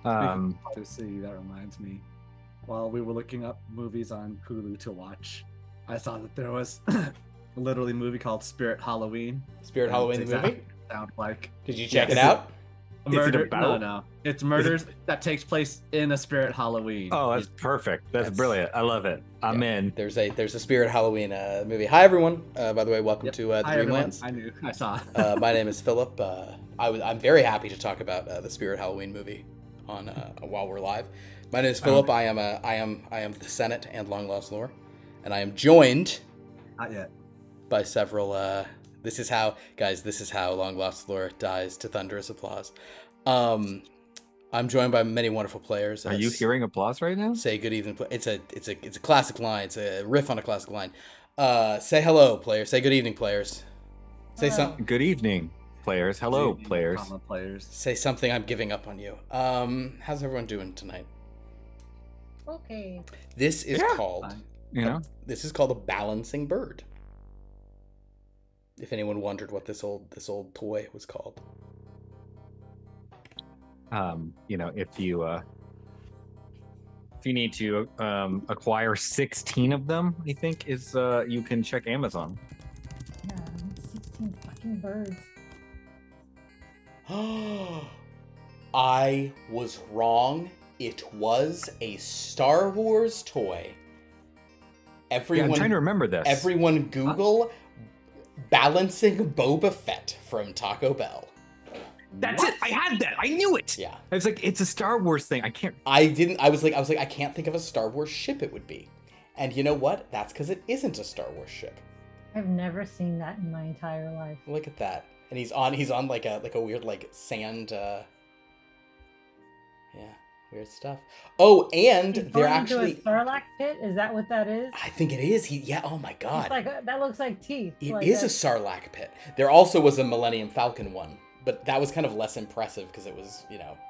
Um, To see, that reminds me. While we were looking up movies on Hulu to watch, I saw that there was literally a movie called Spirit Halloween. Spirit And Halloween it's the movie? exactly what it sounds like. Did you check it Is it? out? Is it Murder? No, about? no. It's Is murders it? that takes place in a Spirit Halloween. Oh, that's perfect. That's brilliant. I love it. I'm in. There's a Spirit Halloween movie. Hi everyone. By the way, welcome to the Hi, everyone. Dreamlands. I knew. I saw. My name is Philip. I'm very happy to talk about the Spirit Halloween movie on while we're live. My name is Philip. I am the Senate and Long Lost Lore, and I am joined Not yet. by several. This is how Long Lost Lore dies to thunderous applause. I'm joined by many wonderful players. Are you hearing applause right now? Say good evening. It's a classic line. It's a riff on a classic line. Say hello, players. Say good evening, players. Say something. Good evening, players. Hello, players. Players. Say something. I'm giving up on you. How's everyone doing tonight? Okay. This is called. Fine. You know, This is called a balancing bird. If anyone wondered what this old toy was called. if you need to acquire 16 of them, I think is you can check Amazon. Yeah, 16 fucking birds. I was wrong. It was a Star Wars toy. Everyone, I'm trying to remember this. Everyone Google balancing Boba Fett from Taco Bell. That's it. I had that. I knew it. Yeah. I was like, it's a Star Wars thing. I can't. I was like, I can't think of a Star Wars ship it would be. And you know what? That's because it isn't a Star Wars ship. I've never seen that in my entire life. Look at that. And he's on like a weird like sand weird stuff. Oh, and He's they're going actually into a Sarlacc pit. Is that what that is? I think it is. Oh my god. It's like that looks like teeth. It like is a Sarlacc pit. There also was a Millennium Falcon one, but that was kind of less impressive because it was,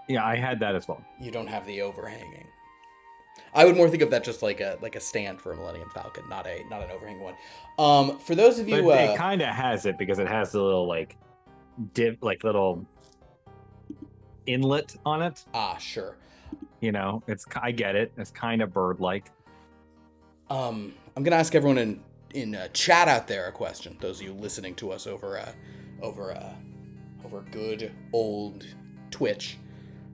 Yeah, I had that as well. you don't have the overhanging. I would more think of that just like a stand for a Millennium Falcon, not an overhanging one. For those of you, But it kind of has it because it has the little like little inlet on it. Sure. I get it. It's kind of bird-like. I'm gonna ask everyone in chat out there a question. Those of you listening to us over good old Twitch.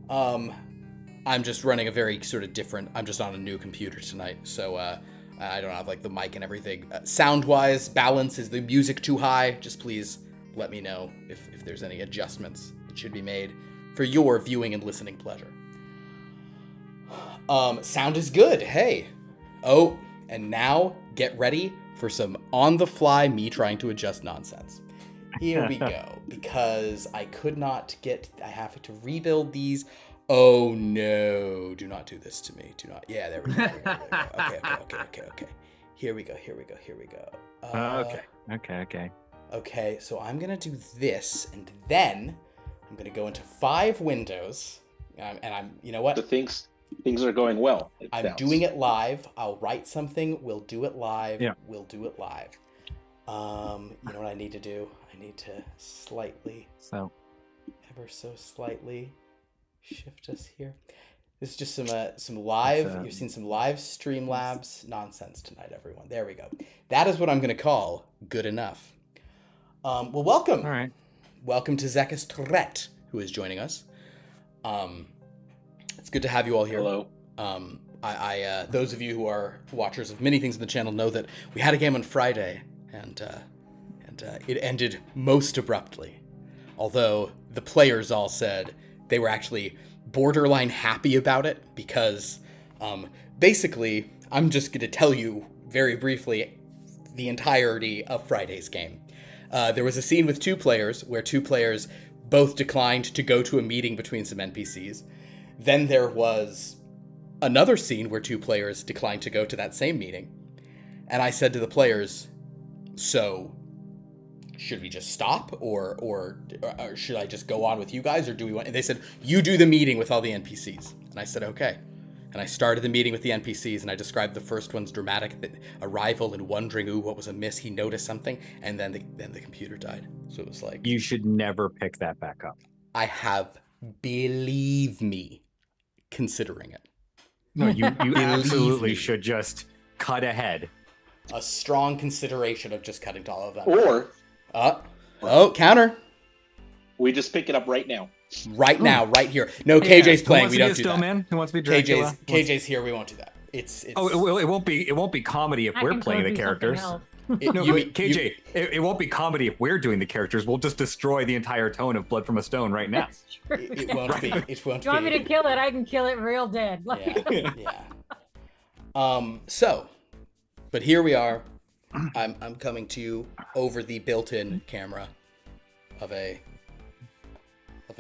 I'm just running a very sort of different. I'm just on a new computer tonight, so I don't have like the mic and everything. Sound-wise, balance, is the music too high? Just please let me know if there's any adjustments that should be made for your viewing and listening pleasure. Sound is good. Hey. Oh, and now get ready for some on-the-fly me trying to adjust nonsense. Here we go. Because I have to rebuild these. Oh no, do not do this to me. Do not. Yeah, there we go. Okay. Here we go. Okay. Okay, so I'm gonna do this, and then I'm gonna go into 5 windows, and I'm, you know what? The things are going well. I'm doing it live. I'll write something. We'll do it live. Yeah. We'll do it live. You know what I need to do? I need to ever so slightly shift us here. This is just some live. You've seen some live Streamlabs nonsense tonight, everyone. There we go. That is what I'm going to call good enough. Well, welcome. All right. Welcome to Zekas Torrret, who is joining us. It's good to have you all here. Hello. I those of you who are watchers of many things on the channel know that we had a game on Friday, and it ended most abruptly. Although the players all said they were actually borderline happy about it because, basically, I'm just going to tell you very briefly the entirety of Friday's game. There was a scene with 2 players where 2 players both declined to go to a meeting between some NPCs. Then there was another scene where 2 players declined to go to that same meeting. And I said to the players, so should we just stop or should I just go on with you guys, or do we want, and they said, you do the meeting with all the NPCs. And I said, okay. And I started the meeting with the NPCs, and I described the first one's dramatic arrival and wondering, what was amiss? He noticed something, and then the computer died. So it was like, You should never pick that back up. I have, believe me, considering it. No, you Believe absolutely me. should just cut ahead. A strong consideration of just cutting to all of them. Or Counter. we just pick it up right now. Right now, right here. No, KJ's playing. Who wants We to don't be a do that. Snowman? Who wants to be Dracula? KJ's here. We won't do that. It's Oh, it won't be comedy if I we're can playing the go do something characters. else. No, you- wait, KJ, it won't be comedy if we're doing the characters. We'll just destroy the entire tone of Blood from a Stone right now. That's true. it won't be. It won't You want me be. to kill it? I can kill it real dead. Like, Yeah. But here we are. I'm coming to you over the built-in camera of a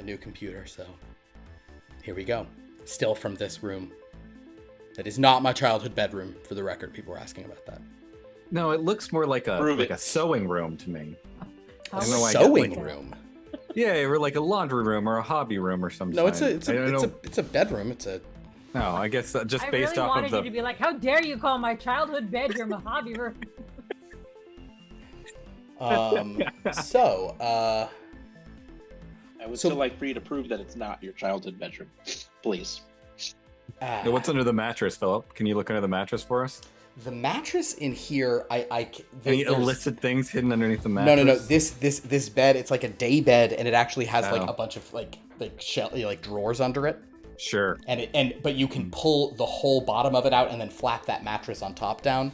new computer. So here we go. Still from this room. That is not my childhood bedroom, for the record. People were asking about that. No, it looks more like Prove a it. sewing room to me. how I don't know why I would- get Sewing like- room. Yeah, or like a laundry room or a hobby room or something. No, it's I don't know. a bedroom. It's a No, I guess just I based really off wanted of the. you to be like, how dare you call my childhood bedroom a hobby room? so I would So- still like for you to prove that it's not your childhood bedroom, please. Hey, what's under the mattress, Philip? Can you look under the mattress for us? the mattress in here. Any there's- illicit things hidden underneath the mattress? No. This bed. It's like a day bed, and it actually has like Oh. a bunch of like drawers under it. Sure. But you can pull the whole bottom of it out and then flap that mattress on top down.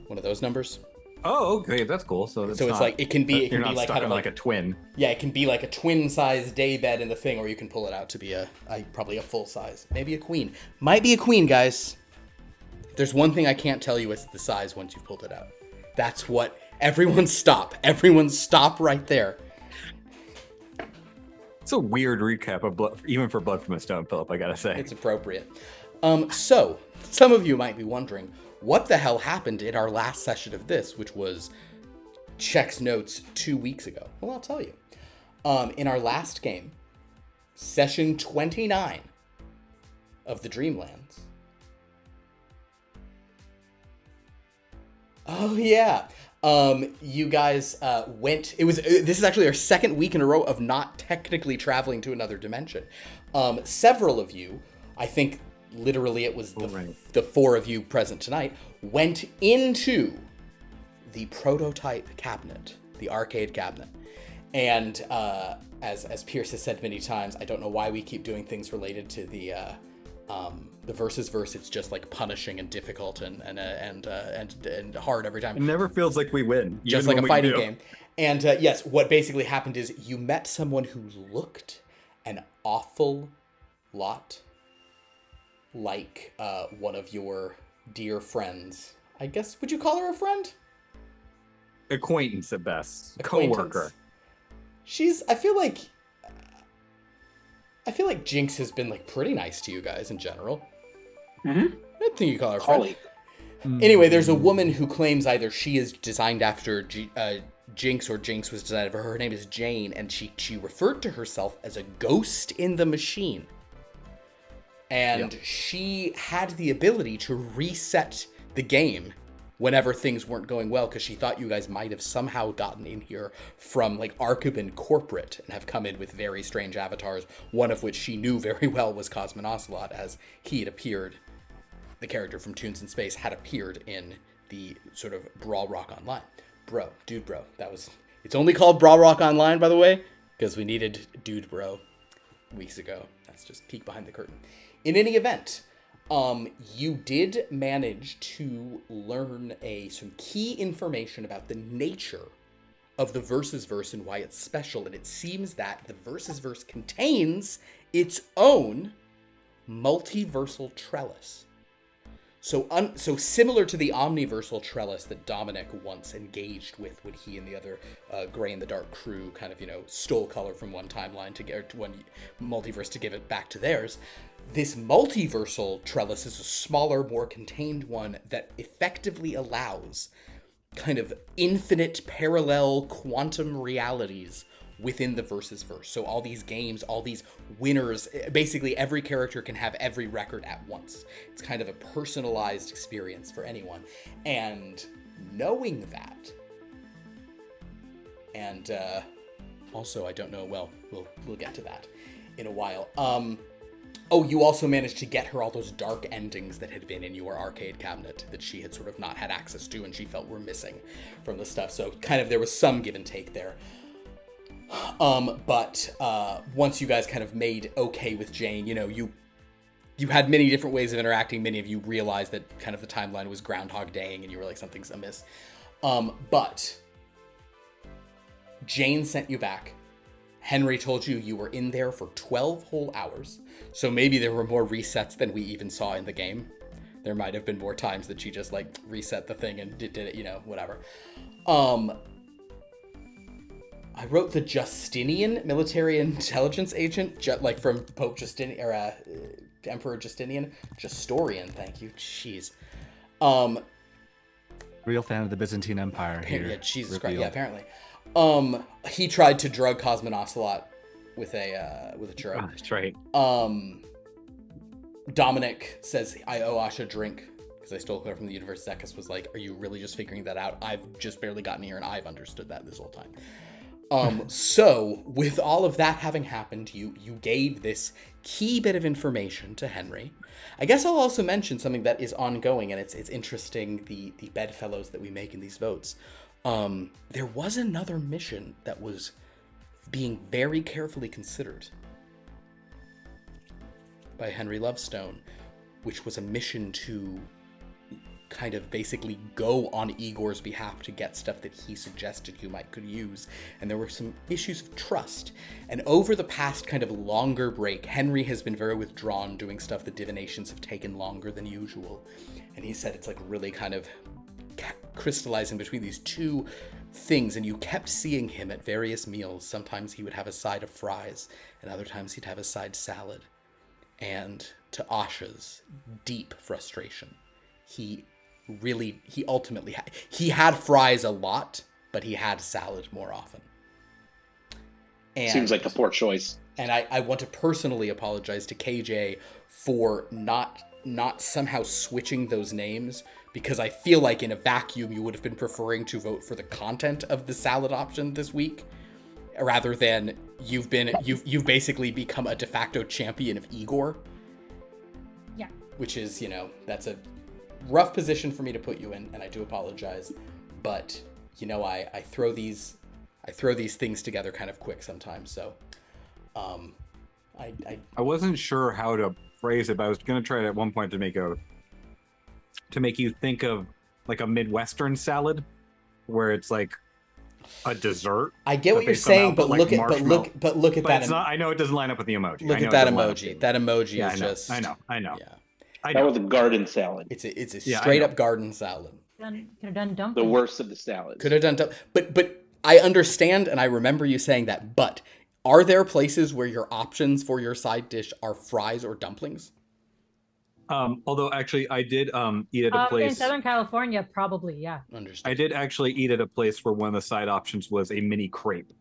One of those numbers. Oh, okay, that's cool. So It's not- like it can be You're not like stuck kind on of like a twin. yeah, it can be like a twin size day bed in the thing, or you can pull it out to be probably a full size, maybe a queen. Might be a queen, guys. If there's one thing I can't tell you, it's the size once you've pulled it out. That's what everyone stop. Everyone stop right there. It's a weird recap of Blood, even for Blood from a Stone, Philip. I gotta say. It's appropriate. So some of you might be wondering what the hell happened in our last session of this, which was Check's notes 2 weeks ago. Well, I'll tell you. In our last game, session 29 of the Dreamlands. Oh yeah. You guys went. This is actually our second week in a row of not technically traveling to another dimension. Several of you, I think literally it was the four of you present tonight, went into the prototype cabinet, the arcade cabinet. And as Pierce has said many times, I don't know why we keep doing things related to the versus verse. It's just like punishing and difficult and hard every time. It never feels like we win. Just even like when a we fighting do. game. And yes, what basically happened is you met someone who looked an awful lot like one of your dear friends. I guess, would you call her a friend? Acquaintance at best. Acquaintance. Coworker. I feel like Jinx has been like pretty nice to you guys in general. Mm-hmm. I don't think you call her a friend. Colleague. Anyway, there's a woman who claims either she is designed after Jinx or Jinx was designed after her. Her name is Jane, and she referred to herself as a ghost in the machine. And she had the ability to reset the game whenever things weren't going well, because she thought you guys might have somehow gotten in here from like Archibald corporate and have come in with very strange avatars, one of which she knew very well was Cosmin Ocelot, as he had appeared, the character from Toons in Space had appeared in the sort of Brawl Rock Online. Dude bro, it's only called Brawl Rock Online, by the way, because we needed Dude Bro weeks ago. That's just peek behind the curtain. In any event, you did manage to learn some key information about the nature of the Versus Verse and why it's special, and it seems that the Versus Verse contains its own multiversal trellis. So similar to the omniversal trellis that Dominic once engaged with when he and the other Gray in the Dark crew kind of, stole color from one timeline to get to one multiverse to give it back to theirs. This multiversal trellis is a smaller, more contained one that effectively allows kind of infinite parallel quantum realities within the Versus Verse. So all these games, all these winners, basically every character can have every record at once. It's kind of a personalized experience for anyone. And knowing that, and also I don't know, well, we'll get to that in a while. Oh, you also managed to get her all those dark endings that had been in your arcade cabinet that she had sort of not had access to and she felt were missing from the stuff. So kind of there was some give and take there. But once you guys kind of made okay with Jane, you know, you had many different ways of interacting. Many of you realized that kind of the timeline was Groundhog Daying and you were like, something's amiss. But Jane sent you back. Henry told you you were in there for 12 whole hours. So maybe there were more resets than we even saw in the game. There might have been more times that she just like reset the thing and did it, you know, whatever. I wrote the Justinian military intelligence agent, like from Pope Justinian, or Emperor Justinian. Justorian, thank you. Jeez. Real fan of the Byzantine Empire here. Yeah, Jesus Christ. Yeah, apparently. He tried to drug Cosmin Ocelot with a churro. Oh, that's right. Dominic says, I owe Asha a drink because I stole her from the universe. Zekas was like, are you really just figuring that out? I've just barely gotten here and I've understood that this whole time. So with all of that having happened, you gave this key bit of information to Henry. I guess I'll also mention something that is ongoing, and it's interesting, the bedfellows that we make in these votes. There was another mission that was being very carefully considered by Henry Lovestone, which was a mission to kind of basically go on Igor's behalf to get stuff that he suggested you could use. And there were some issues of trust. And over the past kind of longer break, Henry has been very withdrawn doing stuff. The divinations have taken longer than usual. And he said it's like really kind of crystallizing between these two things. And you kept seeing him at various meals. Sometimes he would have a side of fries and other times he'd have a side salad. And to Asha's deep frustration, he ultimately had fries a lot, but he had salad more often. And, seems like a poor choice. And I want to personally apologize to KJ for not somehow switching those names, because I feel like in a vacuum you would have been preferring to vote for the content of the salad option this week, rather than you've basically become a de facto champion of Igor. Yeah. Which is, you know, that's a rough position for me to put you in, and I do apologize, but you know, I throw these things together kind of quick sometimes, so I wasn't sure how to phrase it, but I was gonna try it at one point to make you think of like a Midwestern salad where it's like a dessert. I get what you're saying, but look at that. It's not, I know it doesn't line up with the emoji. Look at that emoji. That emoji is just. I know. Yeah. That was a garden salad. It's a straight up garden salad. Could have done dumplings. The worst of the salads. Could have done but I understand, and I remember you saying that. But are there places where your options for your side dish are fries or dumplings? Although actually, I did eat at a place in Southern California, probably, yeah. Understood. I did actually eat at a place where one of the side options was a mini crepe.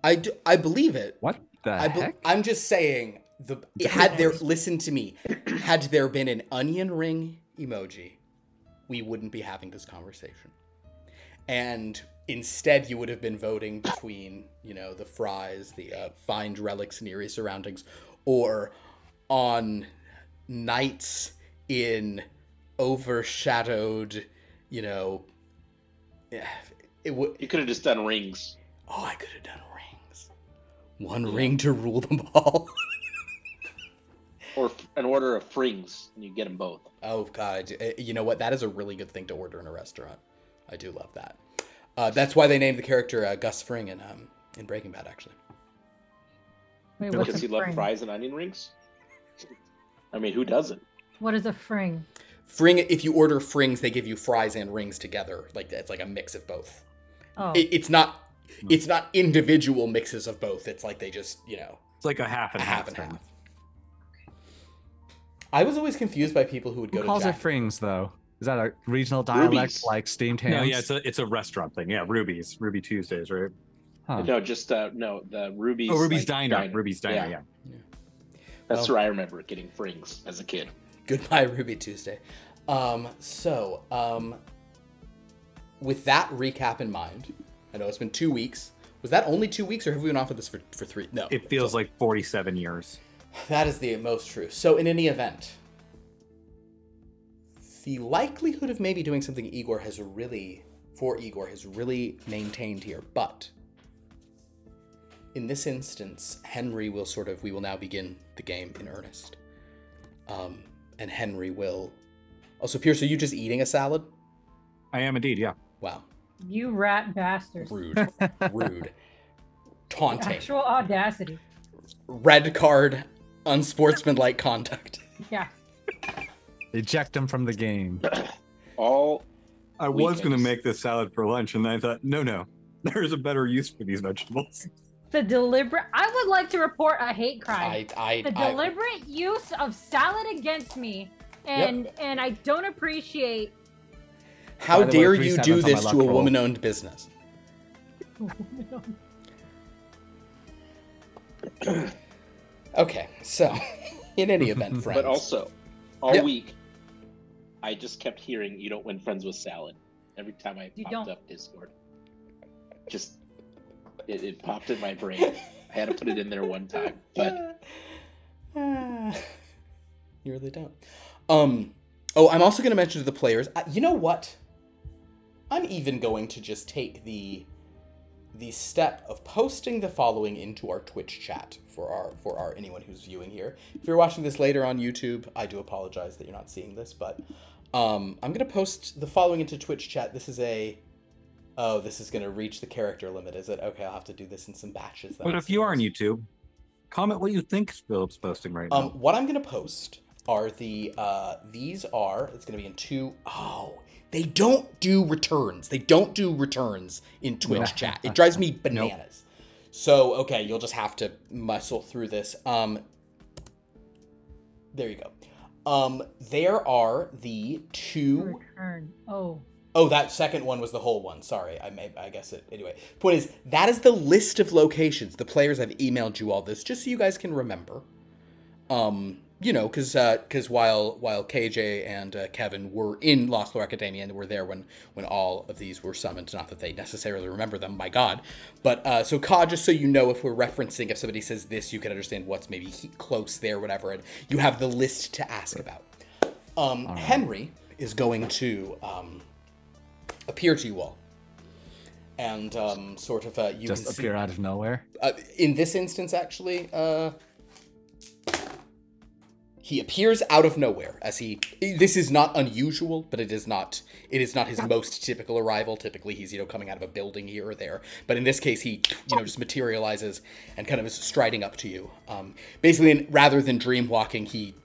I believe it. What the heck? I'm just saying. Listen to me. Had there been an onion ring emoji, we wouldn't be having this conversation. And instead, you would have been voting between, you know, the fries, the find relics in eerie surroundings, or on nights in overshadowed, you know. You could have just done rings. Oh, I could have done rings. One ring to rule them all. Or an order of frings, and you get them both. Oh, God. You know what? That is a really good thing to order in a restaurant. I do love that. That's why they named the character Gus Fring in Breaking Bad, actually. Wait, Because he loved fries and onion rings? I mean, who doesn't? What is a fring? Fring, if you order frings, they give you fries and rings together. Like, it's like a mix of both. Oh. It's not individual mixes of both. It's like they just, you know. It's like a half and half. I was always confused by people who would go Who calls to it frings, though? Is that a regional dialect Rubies. like steamed hams? No, yeah, it's a restaurant thing. Yeah, Ruby Tuesdays, right? Huh. No, just the Ruby's. Oh, Ruby's like, Diner. Ruby's Diner, yeah. That's where I remember getting frings as a kid. Goodbye, Ruby Tuesday. With that recap in mind, I know it's been 2 weeks. Was that only 2 weeks, or have we been off of this for 3? No. It feels like 47 years. That is the most true. So in any event, the likelihood of maybe doing something Igor has really maintained here, but in this instance, Henry will we will now begin the game in earnest. And Henry will also, Pierce, are you just eating a salad? I am indeed, yeah. Wow. You rat bastards. Rude. Taunting. Actual audacity. Red card, unsportsmanlike conduct. Yeah. Eject him from the game. I was going to make this salad for lunch, and then I thought, no, there's a better use for these vegetables. I would like to report a hate crime. The deliberate use of salad against me, and I don't appreciate. How dare you do this to a woman-owned business? Okay, so in any event, friends. But also, all week, I just kept hearing "You don't win friends with salad" every time I popped up Discord. Just it popped in my brain. I had to put it in there one time, but you really don't. I'm also going to mention to the players. You know what? I'm even going to just take the step of posting the following into our Twitch chat for our anyone who's viewing here. If you're watching this later on YouTube, I do apologize that you're not seeing this, but I'm going to post the following into Twitch chat. This is this is going to reach the character limit, is it? Okay, I'll have to do this in some batches. But if you are on YouTube, comment what you think Philip's posting right now. What I'm going to post are it's going to be in two. They don't do returns. They don't do returns in Twitch chat. It drives me bananas. Nope. So, okay, you'll just have to muscle through this. There you go. There are the two... Return. Oh, that second one was the whole one. Sorry, I guess it... Anyway, point is, that is the list of locations. The players have emailed you all this, just so you guys can remember. Because while KJ and Kevin were in Lost Lore Academia and were there when all of these were summoned, not that they necessarily remember them, by God. But so Ka, just so you know, if we're referencing, if somebody says this, you can understand what's maybe close there, whatever, and you have the list to ask about. Henry is going to appear to you all. And you just can appear out of nowhere? In this instance, actually... He appears out of nowhere this is not unusual, but it is not his most typical arrival. Typically he's, coming out of a building here or there. But in this case, he, just materializes and kind of is striding up to you. Basically, rather than dream walking, he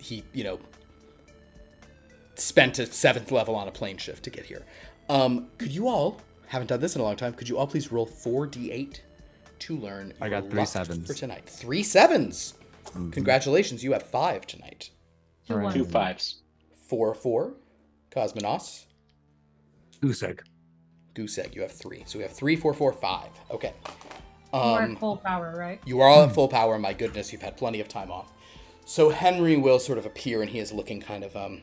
spent a 7th level on a plane shift to get here. Could you all, haven't done this in a long time, could you all please roll 4d8 to learn I got 3 7s. For tonight. 3 7s! Mm-hmm. Congratulations, you have 5 tonight. 2 5s. 4, Cosmonos. Goosegg, you have 3. So we have 3, 4, 4, 5. Okay. You're at full power, right? You are all at full power. My goodness, you've had plenty of time off. So Henry will sort of appear, and he is looking kind of,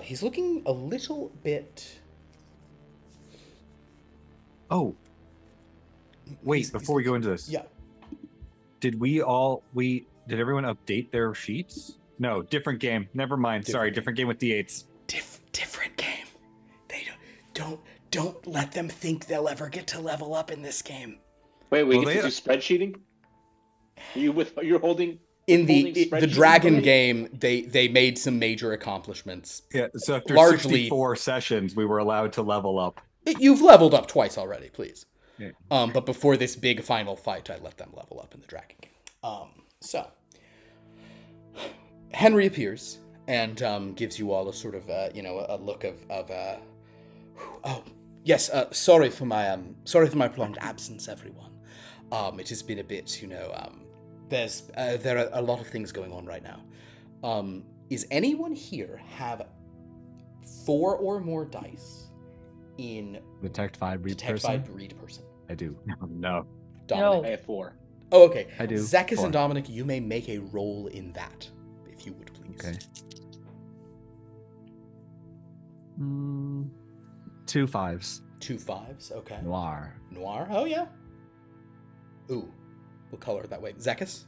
he's looking a little bit... Oh. Wait, before we go into this. Yeah. Did everyone update their sheets? No, different game. Never mind. Different game with D8s. Different game. They don't let them think they'll ever get to level up in this game. Wait, we get to do spreadsheeting? You're holding in the Dragon game, they made some major accomplishments. Yeah, so after largely 64 sessions, we were allowed to level up. You've leveled up twice already, please. Yeah. But before this big final fight, I let them level up in the Dragon game. So Henry appears and gives you all a sort of a look of oh yes, sorry for my prolonged absence, everyone. It has been a bit, there are a lot of things going on right now. Is anyone here have 4 or more dice in Detect by breed person? I do. No. Dominic. I have 4. Oh, okay. I do. Zekas 4. and Dominic, you may make a roll in that, if you would please. Okay. 2 5s. 2 5s, okay. Noir. Oh, yeah. Ooh. We'll color it that way. Zekas?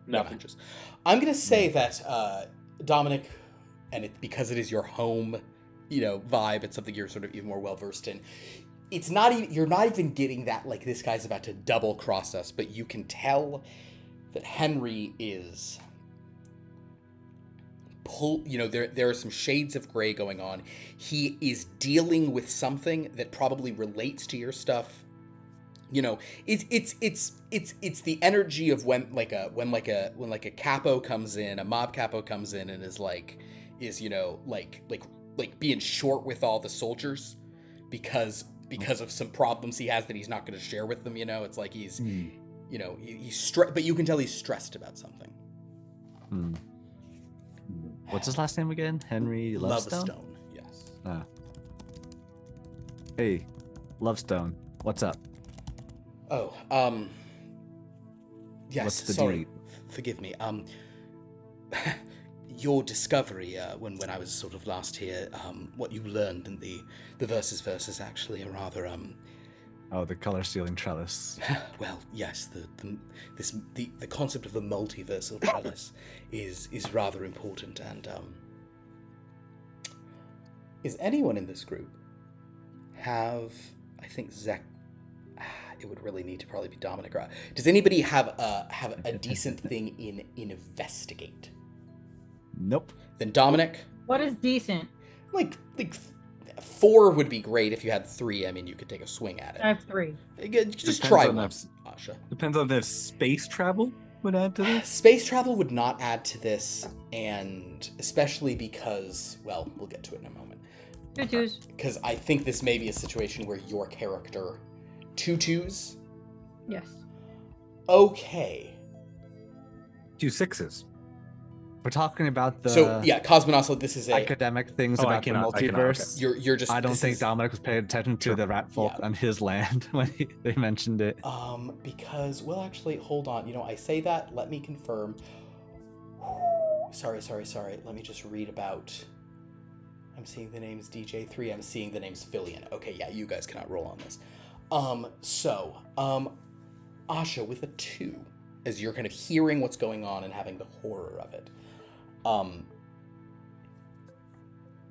No. I'm gonna say that Dominic, and because it is your home, vibe, it's something you're sort of even more well versed in. It's not even, you're not even getting that like this guy's about to double cross us, but you can tell that Henry is there are some shades of gray going on. He is dealing with something that probably relates to your stuff. It's the energy of when a capo comes in, a mob capo comes in and is being short with all the soldiers because of some problems he has that he's not going to share with them. It's like he's but you can tell he's stressed about something. What's his last name again? Henry Lovestone? Lovestone, yes. Hey, Lovestone, what's up? Oh, yes, what's the sorry. deed? Forgive me. Your discovery, when I was sort of last here, what you learned in the versus actually are rather, Oh, the color stealing trellis. Well, yes, the concept of the multiversal trellis is rather important, and is anyone in this group have? I think Zek. It would really need to probably be Dominic. Does anybody have a decent thing in investigate? Nope. Then Dominic. What is decent? Like 4 would be great. If you had 3, I mean, you could take a swing at it. I have 3. Just try one, Asha. Depends on if space travel would add to this. Space travel would not add to this, and especially because, well, we'll get to it in a moment. 2 twos. Because I think this may be a situation where your character 2 twos. Yes. Okay. 2 6s. We're talking about the Cosmonauts. This is academic things about the multiverse. Okay. You're just. I don't think Dominic was paying attention to the rat folk on his land when they mentioned it. Because actually, hold on. I say that. Let me confirm. Sorry. Let me just read about. I'm seeing the names DJ3. I'm seeing the names Fillion. Okay, yeah, you guys cannot roll on this. Asha with a 2, as you're kind of hearing what's going on and having the horror of it.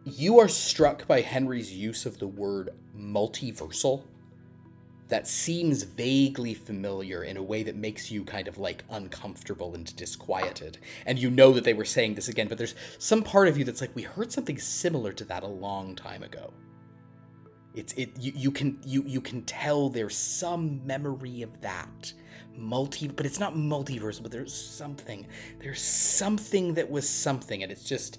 You are struck by Henry's use of the word multiversal. That seems vaguely familiar in a way that makes you kind of like uncomfortable and disquieted. And you know that they were saying this again, but there's some part of you that's like, we heard something similar to that a long time ago. You can tell there's some memory of that. But it's not multiverse, but there's something that was something, and it's just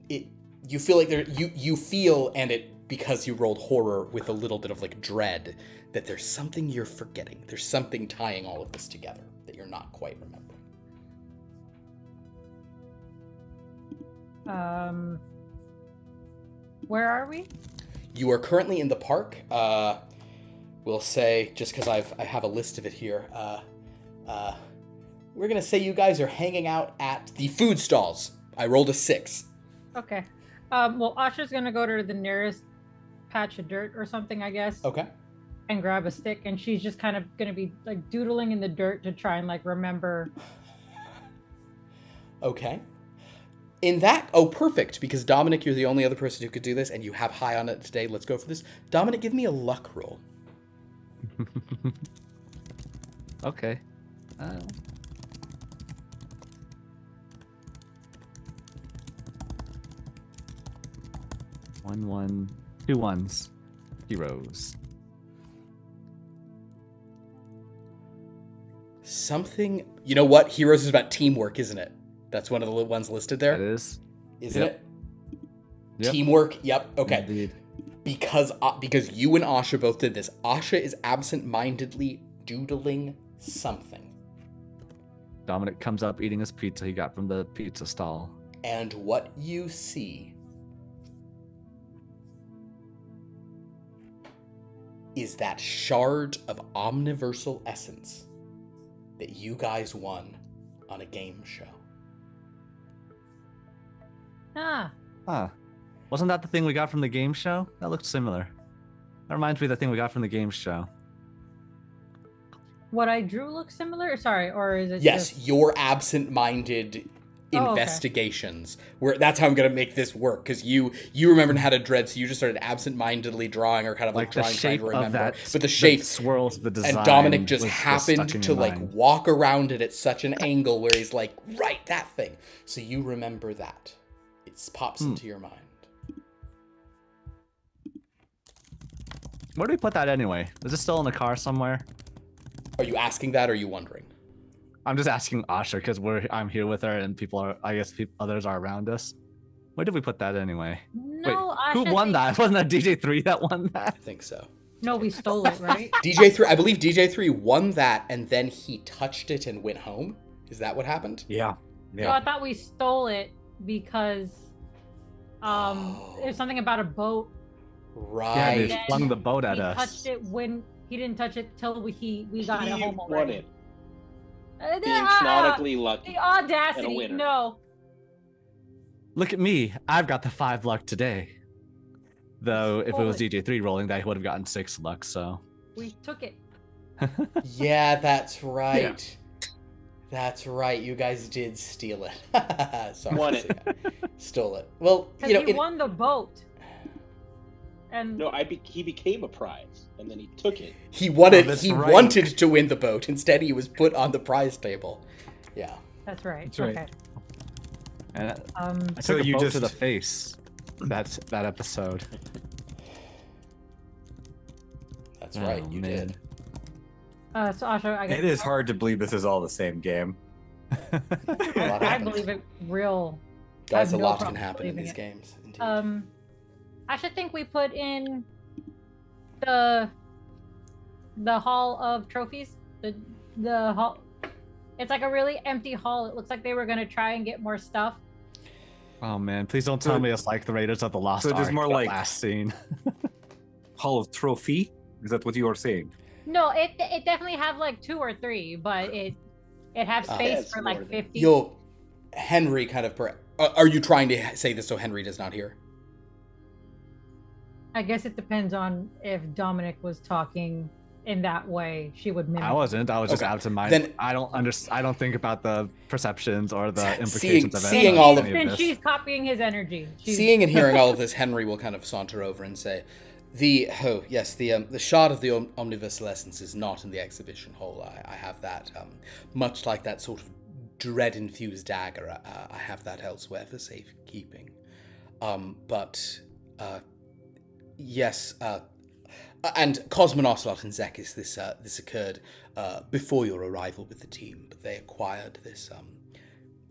you feel like you feel, and it, because you rolled horror with a little bit of like dread, that there's something you're forgetting. There's something tying all of this together that you're not quite remembering. Where are we? You are currently in the park. We'll say, just because I have a list of it here, we're going to say you guys are hanging out at the food stalls. I rolled a 6. Okay. Asha's going to go to the nearest patch of dirt or something, I guess. Okay. And grab a stick, and she's just kind of going to be like doodling in the dirt to try and like remember. Okay. Perfect, because Dominic, you're the only other person who could do this, and you have high on it today. Let's go for this. Dominic, give me a luck roll. Okay. 1 1 2 1s. Heroes. Something. You know what? Heroes is about teamwork, isn't it? That's one of the ones listed there. It is. Isn't it? Yep. Teamwork. Yep. Okay. Indeed. Because you and Asha both did this. Asha is absent-mindedly doodling something. Dominic comes up eating his pizza he got from the pizza stall. And what you see is that shard of omniversal essence that you guys won on a game show. Wasn't that the thing we got from the game show? That looked similar. That reminds me of the thing we got from the game show. what I drew look similar? Sorry, or is it Yes, just... your absent-minded investigations. Where that's how I'm gonna make this work, because you remembered how to dread, so you just started absent-mindedly drawing, or kind of like trying to remember. But the shape swirls, the design, and Dominic just happened to like walk around it at such an angle where he's like, right, that thing. So you remember that. It pops into your mind. Where do we put that anyway? Is it still in the car somewhere? Are you asking that, or are you wondering? I'm just asking Asha because I'm here with her and people are, I guess others are around us. Where did we put that anyway? No, wait, who won that? Wasn't that DJ3 that won that? I think so. No, we stole it, right? DJ3, I believe DJ3 won that, and then he touched it and went home. Is that what happened? Yeah. No, I thought we stole it because there's something about a boat. Right. Yeah, they flung the boat at us. He touched it when he didn't touch it till we got it home already. Being canonically lucky. The audacity, no. Look at me. I've got the 5 luck today. Though if it was DJ3 rolling that, he would have gotten 6 luck, so. We took it. Yeah, that's right. Yeah. That's right. You guys did steal it. Sorry. Won it. Stole it. Well, you know, he won the boat. And no, he became a prize, and then he took it. He wanted wanted to win the boat. Instead, he was put on the prize table. Yeah. That's right. That's right. Okay. And I took a boat to the face. That's that episode. That's right. You did. So Asha, I guess it is hard to believe this is all the same game. I believe it real. Guys, a lot can happen in these games. Indeed. I should think we put in the hall of trophies. The hall. It's like a really empty hall. It looks like they were gonna try and get more stuff. Oh man, please don't tell me it's like the Raiders of the Lost Ark. So there's more like last scene. Hall of Trophy? Is that what you are saying? No, it definitely have like 2 or 3, but it have space for like 50. Yo, Henry kind of. Are you trying to say this so Henry does not hear? I guess it depends on if Dominic was talking in that way. She would mimic. I wasn't. I was just out of mind. Then I don't think about the perceptions or the implications of it. Seeing all of this. She's copying his energy. Seeing and hearing all of this, Henry will kind of saunter over and say, the shard of the omniversal essence is not in the exhibition hall. I have that, much like that sort of dread-infused dagger. I have that elsewhere for safekeeping. Yes, and Cosmonaut and Zekas, this occurred before your arrival with the team, but they acquired this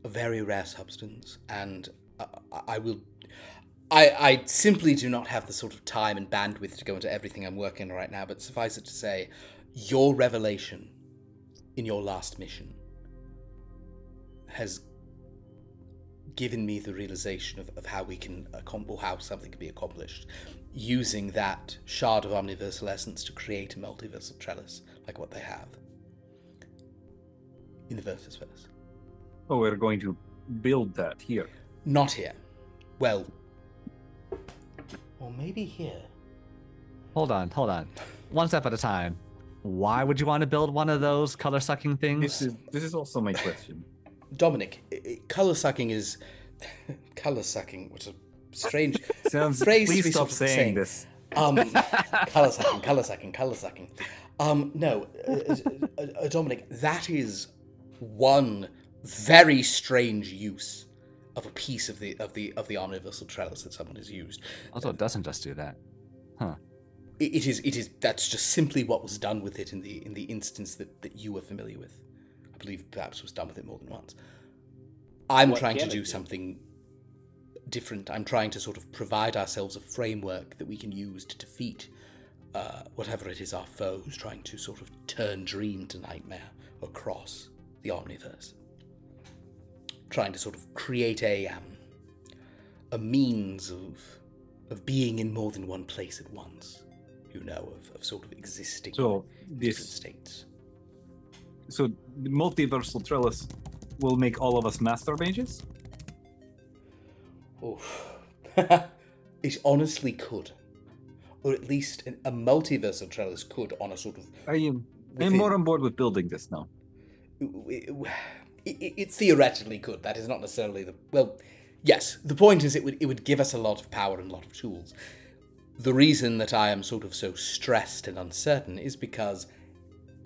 a very rare substance, and I simply do not have the sort of time and bandwidth to go into everything I'm working on right now, but suffice it to say, your revelation in your last mission has given me the realization of how we can how something can be accomplished using that shard of omniversal essence to create a multiversal trellis like what they have in the Versus Verse. Oh, we're going to build that here. Not here. Well, or maybe here. Hold on. One step at a time. Why would you want to build one of those color-sucking things? This is also my question. Dominic, color-sucking is... color-sucking, which is a strange Sounds, phrase. Please stop saying this. Color-sucking. No, Dominic, that is one very strange use of a piece of the omniversal trellis that someone has used. Also, it doesn't just do that, huh? It is. That's just simply what was done with it in the instance that you were familiar with. I believe perhaps was done with it more than once. I'm trying to do something different. I'm trying to sort of provide ourselves a framework that we can use to defeat whatever it is our foe who's trying to sort of turn dream to nightmare across the Omniverse. Trying to sort of create a means of being in more than one place at once. Of sort of existing in different states. So the multiversal trellis will make all of us master mages? Oof. It honestly could. Or at least a multiversal trellis could on a sort of I'm more on board with building this now. It theoretically could. That is not necessarily the... Well, yes, the point is it would give us a lot of power and a lot of tools. The reason that I am sort of so stressed and uncertain is because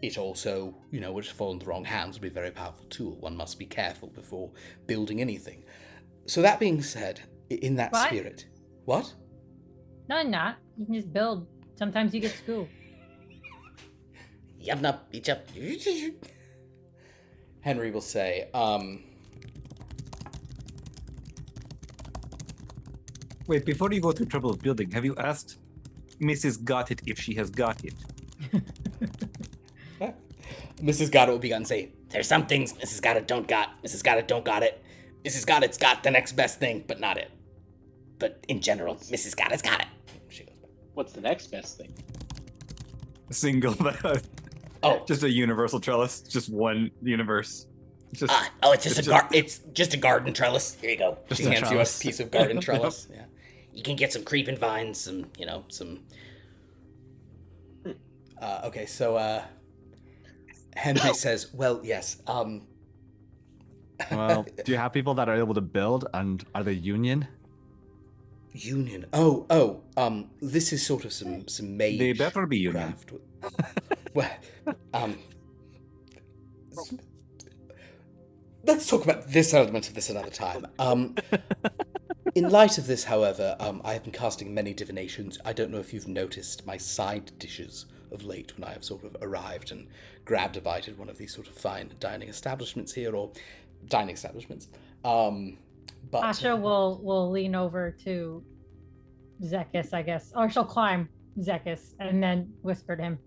it also, would fall in the wrong hands, would be a very powerful tool. One must be careful before building anything. So that being said, in that spirit... What? No, I'm not. You can just build. Sometimes you get school. Henry will say, Wait, before you go through trouble of building, have you asked Mrs. Got It if she has got it? Mrs. Got It will be and say, there's some things Mrs. Got It don't got. Mrs. Got It don't got it. Mrs. Got It's got the next best thing, but not it. But in general, Mrs. Got It's got it. She goes, what's the next best thing? Single. Just a universal trellis. Just one universe. It's just a garden trellis. Here you go. Just She a hands trellis. you a piece of garden trellis. Yeah. You can get some creeping vines, some. Okay, so Henry says, well, yes. Well, do you have people that are able to build, and are they union? Union. This is sort of some mage. They better be union. craft. Well, let's talk about this element of this another time. In light of this, however, I have been casting many divinations. I don't know if you've noticed my side dishes of late when I have sort of arrived and grabbed a bite at one of these sort of fine dining establishments here, or dining establishments. But Asha will lean over to Zekas, I guess, or she'll climb Zekas and then whisper to him,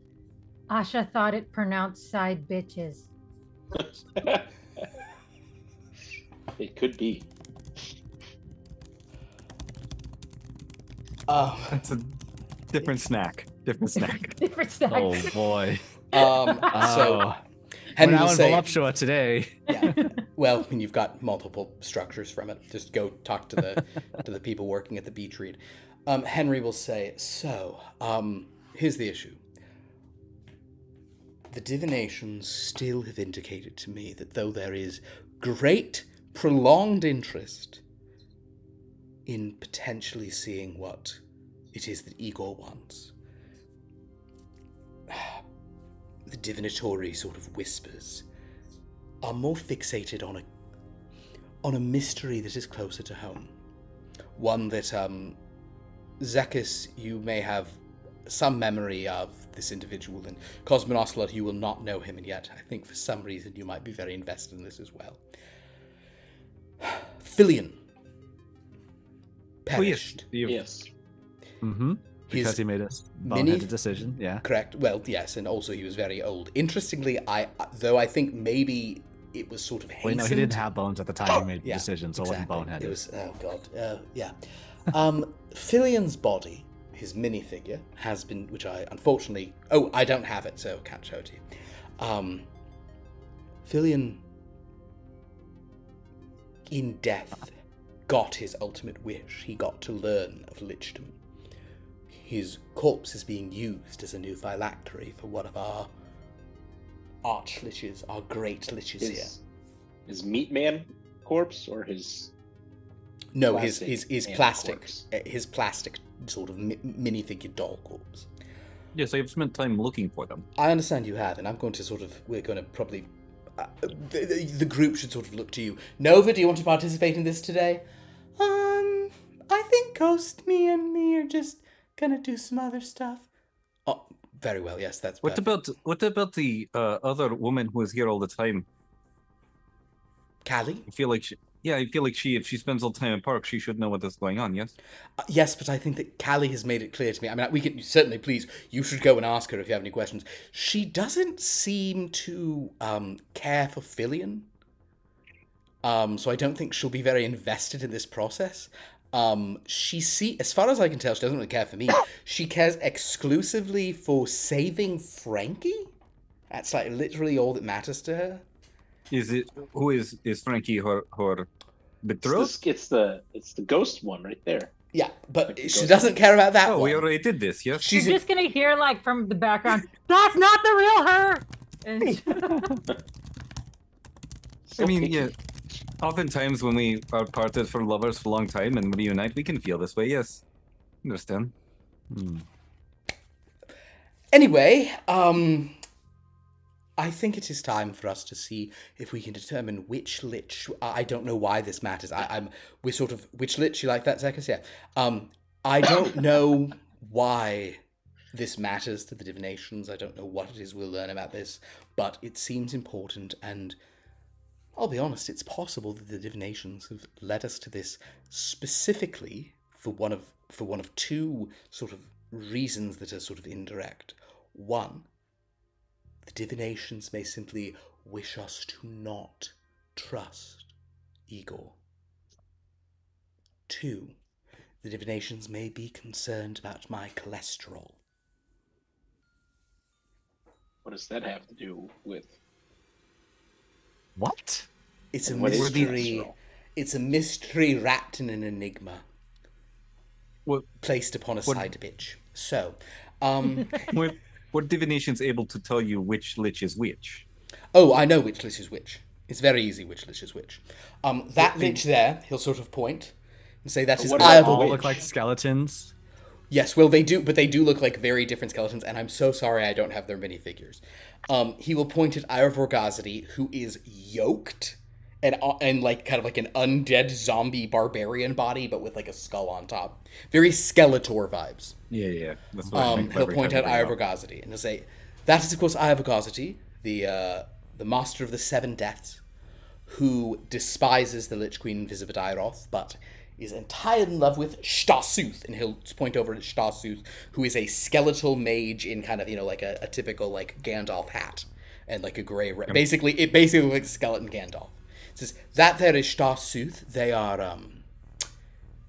Asha thought it pronounced side bitches. It could be. That's a different snack. Different snack. Different snack. Oh boy. So We're Henry now will in say, Voluptua today. yeah. Well, when you've got multiple structures from it, just go talk to the people working at the beach read. Henry will say, so, here's the issue. The divinations still have indicated to me that though there is great prolonged interest in potentially seeing what it is that Igor wants, the divinatory sort of whispers are more fixated on a mystery that is closer to home. One that, Zekas, you may have some memory of this individual, and Cosmonocelot, you will not know him, and yet I think for some reason you might be very invested in this as well. Filion perished. Yes. Mm-hmm. Because he made a boneheaded decision, yeah. Correct. Well, yes, and also he was very old. Interestingly, though I think maybe it was sort of hastened. Wait, no, he didn't have bones at the time he made the decision, so exactly. it wasn't boneheaded. It was, oh god, yeah. Filion's body, his minifigure, has been, which I unfortunately, I don't have it, so can't show it to you. Filion, in death, got his ultimate wish. He got to learn of lichdom. His corpse is being used as a new phylactery for one of our arch-liches, our great liches here. His meat man corpse or his... No, his plastic, corpse? His plastic sort of minifigure doll corpse. Yes, I've spent time looking for them. I understand you have, and we're going to probably, the group should sort of look to you. Nova, do you want to participate in this today? I think Ghost, me are just gonna do some other stuff. Oh, very well, yes, that's perfect. What about the other woman who is here all the time? Callie? I feel like if she spends all the time in park, she should know what is going on, yes? Yes, but I think that Callie has made it clear to me. I mean, we can certainly, please, you should go and ask her if you have any questions. She doesn't seem to care for Filion. So I don't think she'll be very invested in this process. As far as I can tell, she doesn't really care for me. She cares exclusively for saving Frankie. That's like literally all that matters to her. Who is Frankie her betrothed? It's the ghost one right there. Yeah, but she doesn't care about that one. We already did this, yes? You're just gonna hear, like, from the background, that's not the real her! And... I mean, yeah. Oftentimes when we are parted from lovers for a long time and reunite, we can feel this way, yes. Understand. Anyway, I think it is time for us to see if we can determine which lich. I don't know why this matters. We're sort of which lich. You like that, Zekas? Yeah. I don't know why this matters to the divinations. I don't know what it is we'll learn about this, but it seems important. And I'll be honest, it's possible that the divinations have led us to this specifically for one of two sort of reasons that are sort of indirect. One, the divinations may simply wish us to not trust Igor. Two, the divinations may be concerned about my cholesterol. What does that have to do with? What? It's a What is mystery. cholesterol? It's a mystery wrapped in an enigma, What placed upon a side bitch. So, what divination's able to tell you which lich is which? oh, I know which lich is which. It's very easy which lich is which. That lich there, he'll sort of point and say that is what about either all All witch. look like skeletons. Yes, well, they do, but they do look like very different skeletons, and I'm so sorry I don't have their minifigures. He will point at Ivor Gazadi, who is yoked and like kind of like an undead zombie barbarian body, but with like a skull on top. Very Skeletor vibes. Yeah. That's what I think He'll every point time out I bring it Ivor up. Gazadi, and he'll say, that is, of course, Ivor Gazadi, the master of the Seven Deaths, who despises the Lich Queen Visibadiroth, but is entirely in love with Stasuth, and he'll point over to Stasuth, who is a skeletal mage in kind of, like a typical, like, Gandalf hat, and like a gray... Basically, it basically looks like a skeleton Gandalf. It says, that there is Stasuth,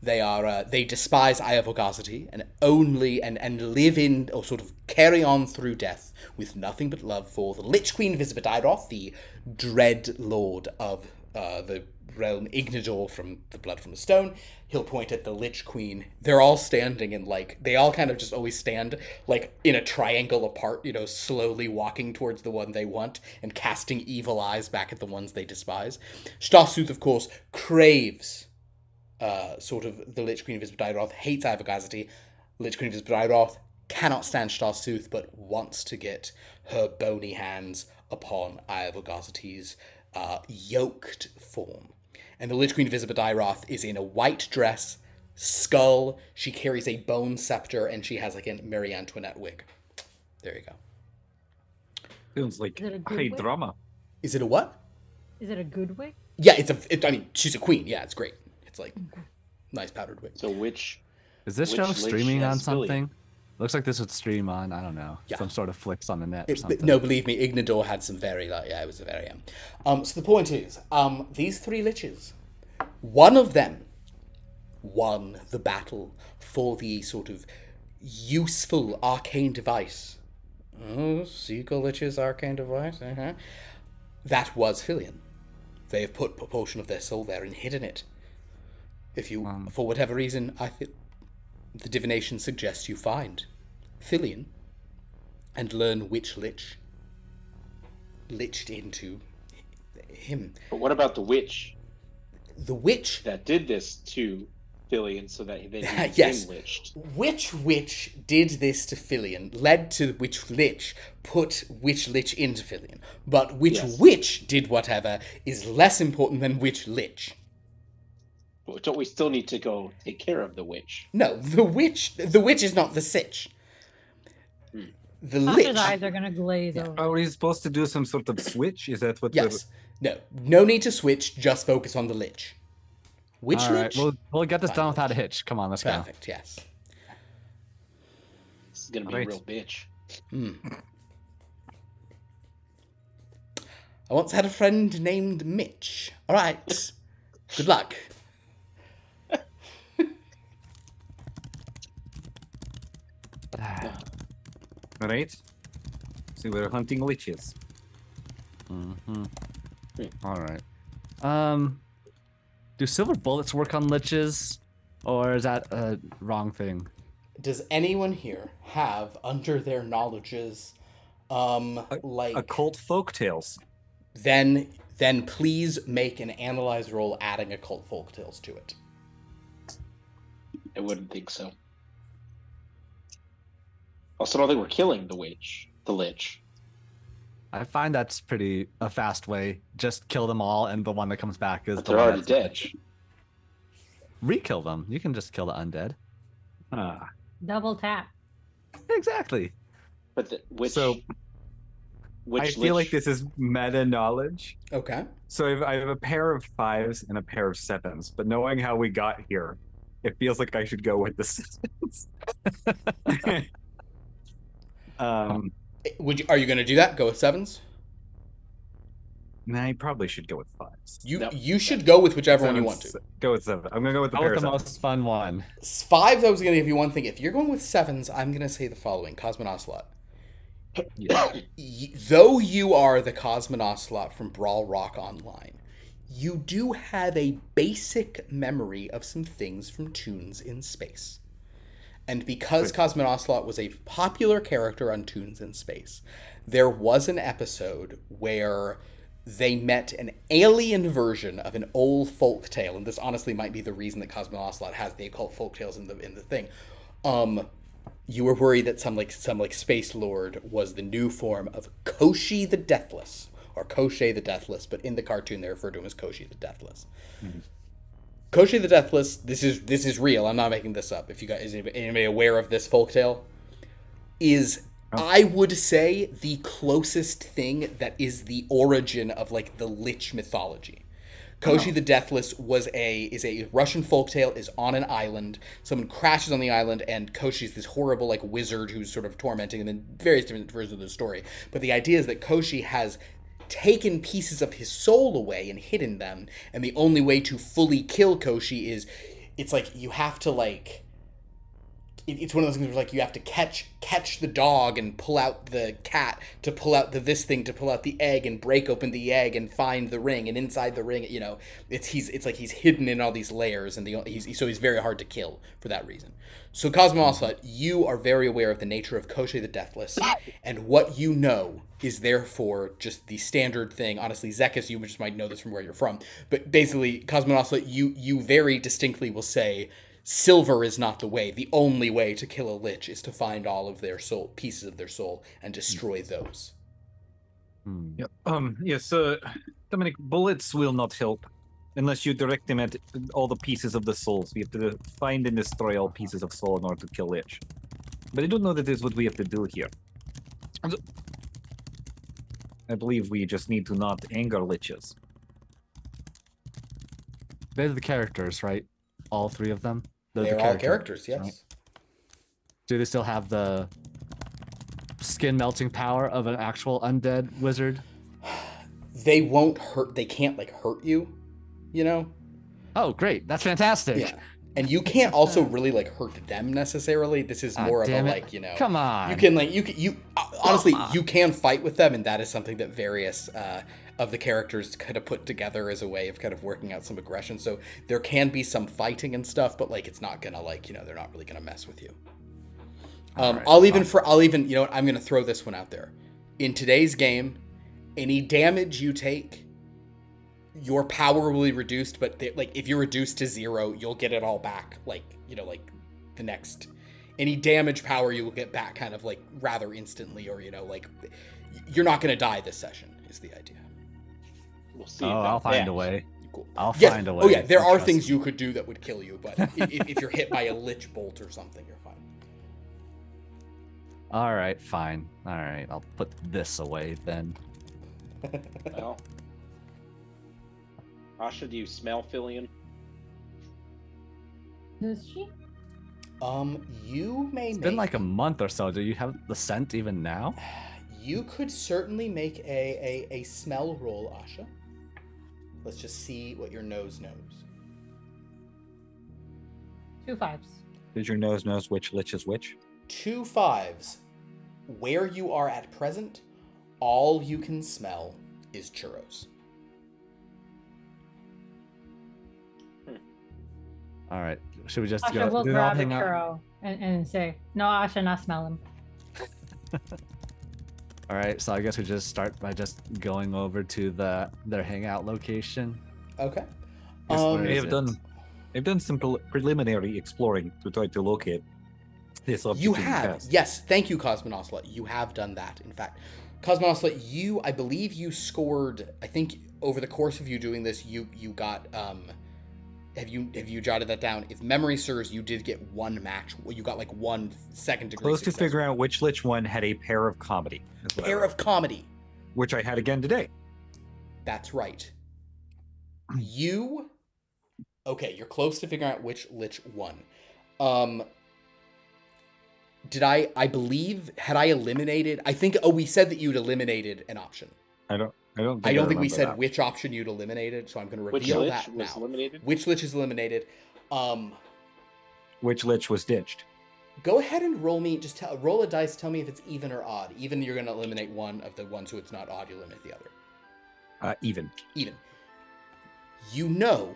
they despise Ivor Gazadi, and only, and live in, or sort of carry on through death, with nothing but love for the Lich Queen Visibadiroth, the dread lord of the realm Ignador from the Blood from the Stone. He'll point at the Lich Queen. They're all standing in, like, they all kind of just always stand, like, in a triangle apart, slowly walking towards the one they want and casting evil eyes back at the ones they despise. Stasuth, of course, craves sort of the Lich Queen of Visibadiroth, hates Ivor Gazadi. Lich Queen of Visibadiroth cannot stand Stasuth, but wants to get her bony hands upon Ivor Gazadi's yoked form. And the Lich Queen of Visibadiroth is in a white dress, skull, she carries a bone scepter, and she has like a Marie Antoinette wig. There you go. Feels like Is it a good high wig? drama. Is it a what? Is it a good wig? Yeah, I mean, she's a queen. Yeah, it's great. It's like nice powdered wig. So which? Is this Which show lich streaming on has Billy? something? Looks like this would stream on, I don't know, Yeah. some sort of flicks on the net or something. No, believe me, Ignador had some very, it was a very, So the point is, these three liches, one of them won the battle for the sort of useful arcane device. Oh, Seagull Lich's arcane device, That was Filion. They have put a portion of their soul there and hidden it. If you, for whatever reason, the divination suggests you find Filion and learn which lich liched into him. But what about the witch The witch, that did this to Filion so that they became Yes. liched? which witch did this to Filion, led to which lich, put which lich into Filion. But which Yes. witch did whatever is less important than which lich. But don't we still need to go take care of the witch? No, the witch is not the sitch. The Sasha's lich. eyes are gonna glaze over. Are we supposed to do some sort of switch? Is that what? Yes. No need to switch, just focus on the lich. Which All lich? right, we'll get this Fine. done without a hitch. Come on, let's go. Perfect, yes. This is gonna be Right. a real bitch. I once had a friend named Mitch. All right. Good luck. All right. So we're hunting liches. All right. Do silver bullets work on liches? Or is that a wrong thing? Does anyone here have under their knowledges, like occult folktales? Then please make an analyze roll adding occult folktales to it. I wouldn't think so. Also, I don't think we're killing the lich. I find that's pretty a fast way. Just kill them all, and the one that comes back is But the they're one already that's dead. lich. Re-kill them. You can just kill the undead. Double tap. Exactly. But which I feel like this is meta knowledge. Okay. So I have a pair of 5s and a pair of 7s, but knowing how we got here, it feels like I should go with the 7s. Are you going to do that? Go with 7s? Nah, I probably should go with 5s. You should go with whichever one you want to. Go with 7. I'm gonna go with the Go pair with of the 7s. most fun one. 5s, I was going to give you one thing. If you're going with 7s, I'm going to say the following. Cosmonocelot. Though you are the Cosmonocelot from Brawl Rock Online, you do have a basic memory of some things from Toons in Space. And because Cosmonocelot was a popular character on Toons in Space, there was an episode where they met an alien version of an old folk tale, and this honestly might be the reason that Cosmonocelot has the occult folk tales in the thing. You were worried that some space lord was the new form of Koshi the Deathless, or Koshé the Deathless, but in the cartoon they refer to him as Koshi the Deathless. Mm-hmm. Koshi the Deathless, this is real. I'm not making this up. If you guys, is anybody aware of this folktale? I would say the closest thing that is the origin of like the Lich mythology. Koshi the Deathless is a Russian folktale, is on an island. Someone crashes on the island, and Koshi's this horrible like wizard who's sort of tormenting them in various different versions of the story. But the idea is that Koshi has taken pieces of his soul away and hidden them, and the only way to fully kill Koshi is, it's like you have to like, it's one of those things where like you have to catch the dog and pull out the cat to pull out this thing to pull out the egg and break open the egg and find the ring, and inside the ring, you know, it's like he's hidden in all these layers, and he's very hard to kill for that reason. So Cosmonocelot, you are very aware of the nature of Koshi the Deathless, and what you know is therefore just the standard thing. Honestly, Zekas, you just might know this from where you're from, but basically Cosmonocelot, you very distinctly will say, silver is not the way. The only way to kill a lich is to find all of their soul, pieces of their soul, and destroy those. Yes, Dominic, bullets will not help unless you direct them at all the pieces of the souls. We have to find and destroy all pieces of soul in order to kill lich. But I don't know that is what we have to do here. I believe we just need to not anger liches. They're the characters, right? All 3 of them? They're all characters, yes. Right? Do they still have the skin melting power of an actual undead wizard? They won't hurt. They can't like hurt you, you know? Oh, great. That's fantastic. Yeah. And you can't also really like hurt them necessarily. This is more of a like, you know, come on. You can like you honestly you can fight with them, and that is something that various of the characters kind of put together as a way of kind of working out some aggression. So there can be some fighting and stuff, but like it's not gonna like, you know, they're not really gonna mess with you. Right, I'll even you know what, I'm gonna throw this one out there. In today's game, any damage you take, your power will be reduced, but like if you're reduced to 0, you'll get it all back. Like, you know, like the next, any damage power you will get back kind of like rather instantly, or, you know, like you're not going to die this session is the idea. We'll see. I'll find a way. Cool. I'll find a way. Oh yeah, there are things you could do that would kill you, but if you're hit by a lich bolt or something, you're fine. All right, fine. All right, I'll put this away then. Well, Asha, do you smell Filian? Does she? You may. It's been like a month or so. Do you have the scent even now? You could certainly make a smell roll, Asha. Let's just see what your nose knows. 2 5s. Does your nose knows which lich is which? 2 5s. Where you are at present, all you can smell is churros. All right. Should we just Asha go? will do they all grab a hang out? churro and say, "No, Asha, not smell him." All right. So I guess we just start by just going over to their hangout location. Okay. Yes, where I is have it? I've done some preliminary exploring to try to locate this object. You in the have, past. yes. Thank you, Cosmonoslet. You have done that. In fact, Cosmonoslet, I believe you scored. I think over the course of you doing this, you got. Have you jotted that down? If memory serves, you did get one match. You got like 1 second degree. Close to success. figuring out which lich one had a pair of comedy. is what I Pair wrote, of comedy. which I had again today. That's right. Okay, you're close to figuring out which lich won. Did I believe, had I eliminated, I think, we said that you'd eliminated an option. I don't I don't think we remember said that. which option you'd eliminated, so I'm going to Which reveal lich that was now. eliminated? Which lich is eliminated? Which lich was ditched. Go ahead and roll me, roll a dice, tell me if it's even or odd. Even, you're going to eliminate one of the ones who it's not odd, you eliminate the other. Even. Even. You know,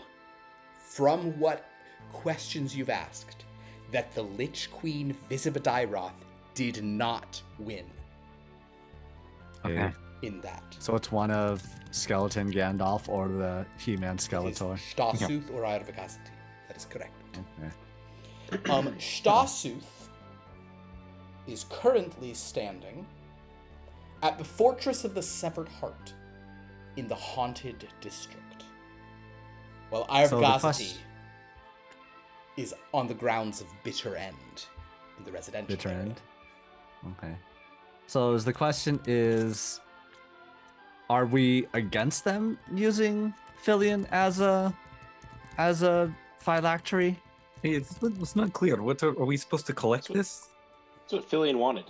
from what questions you've asked, that the Lich Queen Visibadiroth did not win Okay. in that. So it's one of Skeleton Gandalf or the He-Man Skeletor. Stasuth or Eye of Vagacity. That is correct. Okay. Stasuth is currently standing at the Fortress of the Severed Heart in the Haunted District, while Eye of So the Vagacity quest- is on the grounds of Bitter End in the residential Bitter area. End. Okay. So the question is, are we against them using Filion as a phylactery? Hey, it's not clear. What are we supposed to collect this? That's what Filion wanted.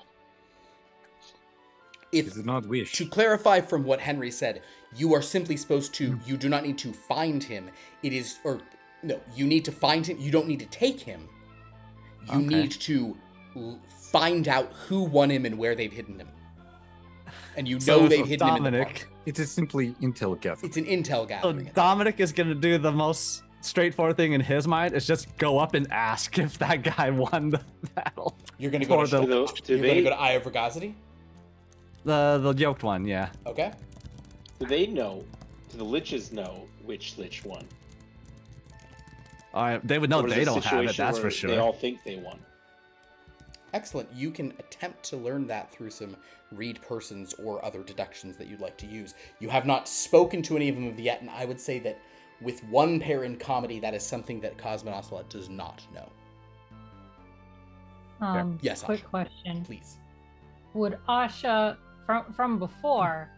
If Is it not wish? To clarify from what Henry said, you are simply supposed to, you do not need to find him. It is, or no, you need to find him. You don't need to take him. You Okay. need to find out who won him and where they've hidden him. And you know they've hidden him in the Dominic. park. It is simply intel gathering. It's an intel So gathering. Dominic is gonna do the most straightforward thing in his mind is just go up and ask if that guy won the battle. You're gonna go Or to, the- Do you're they gonna go to Eye of Vagacity? The yoked one, yeah. Okay. do they know? Do the liches know which lich won? All right, they would know Or is they it a don't have it. situation That's for where sure. They all think they won. Excellent. You can attempt to learn that through some read persons or other deductions that you'd like to use. You have not spoken to any of them yet, and I would say that with one pair in comedy, that is something that Cosmonoslet does not know. Yes, Quick Asha. question: Please. Would Asha, from before,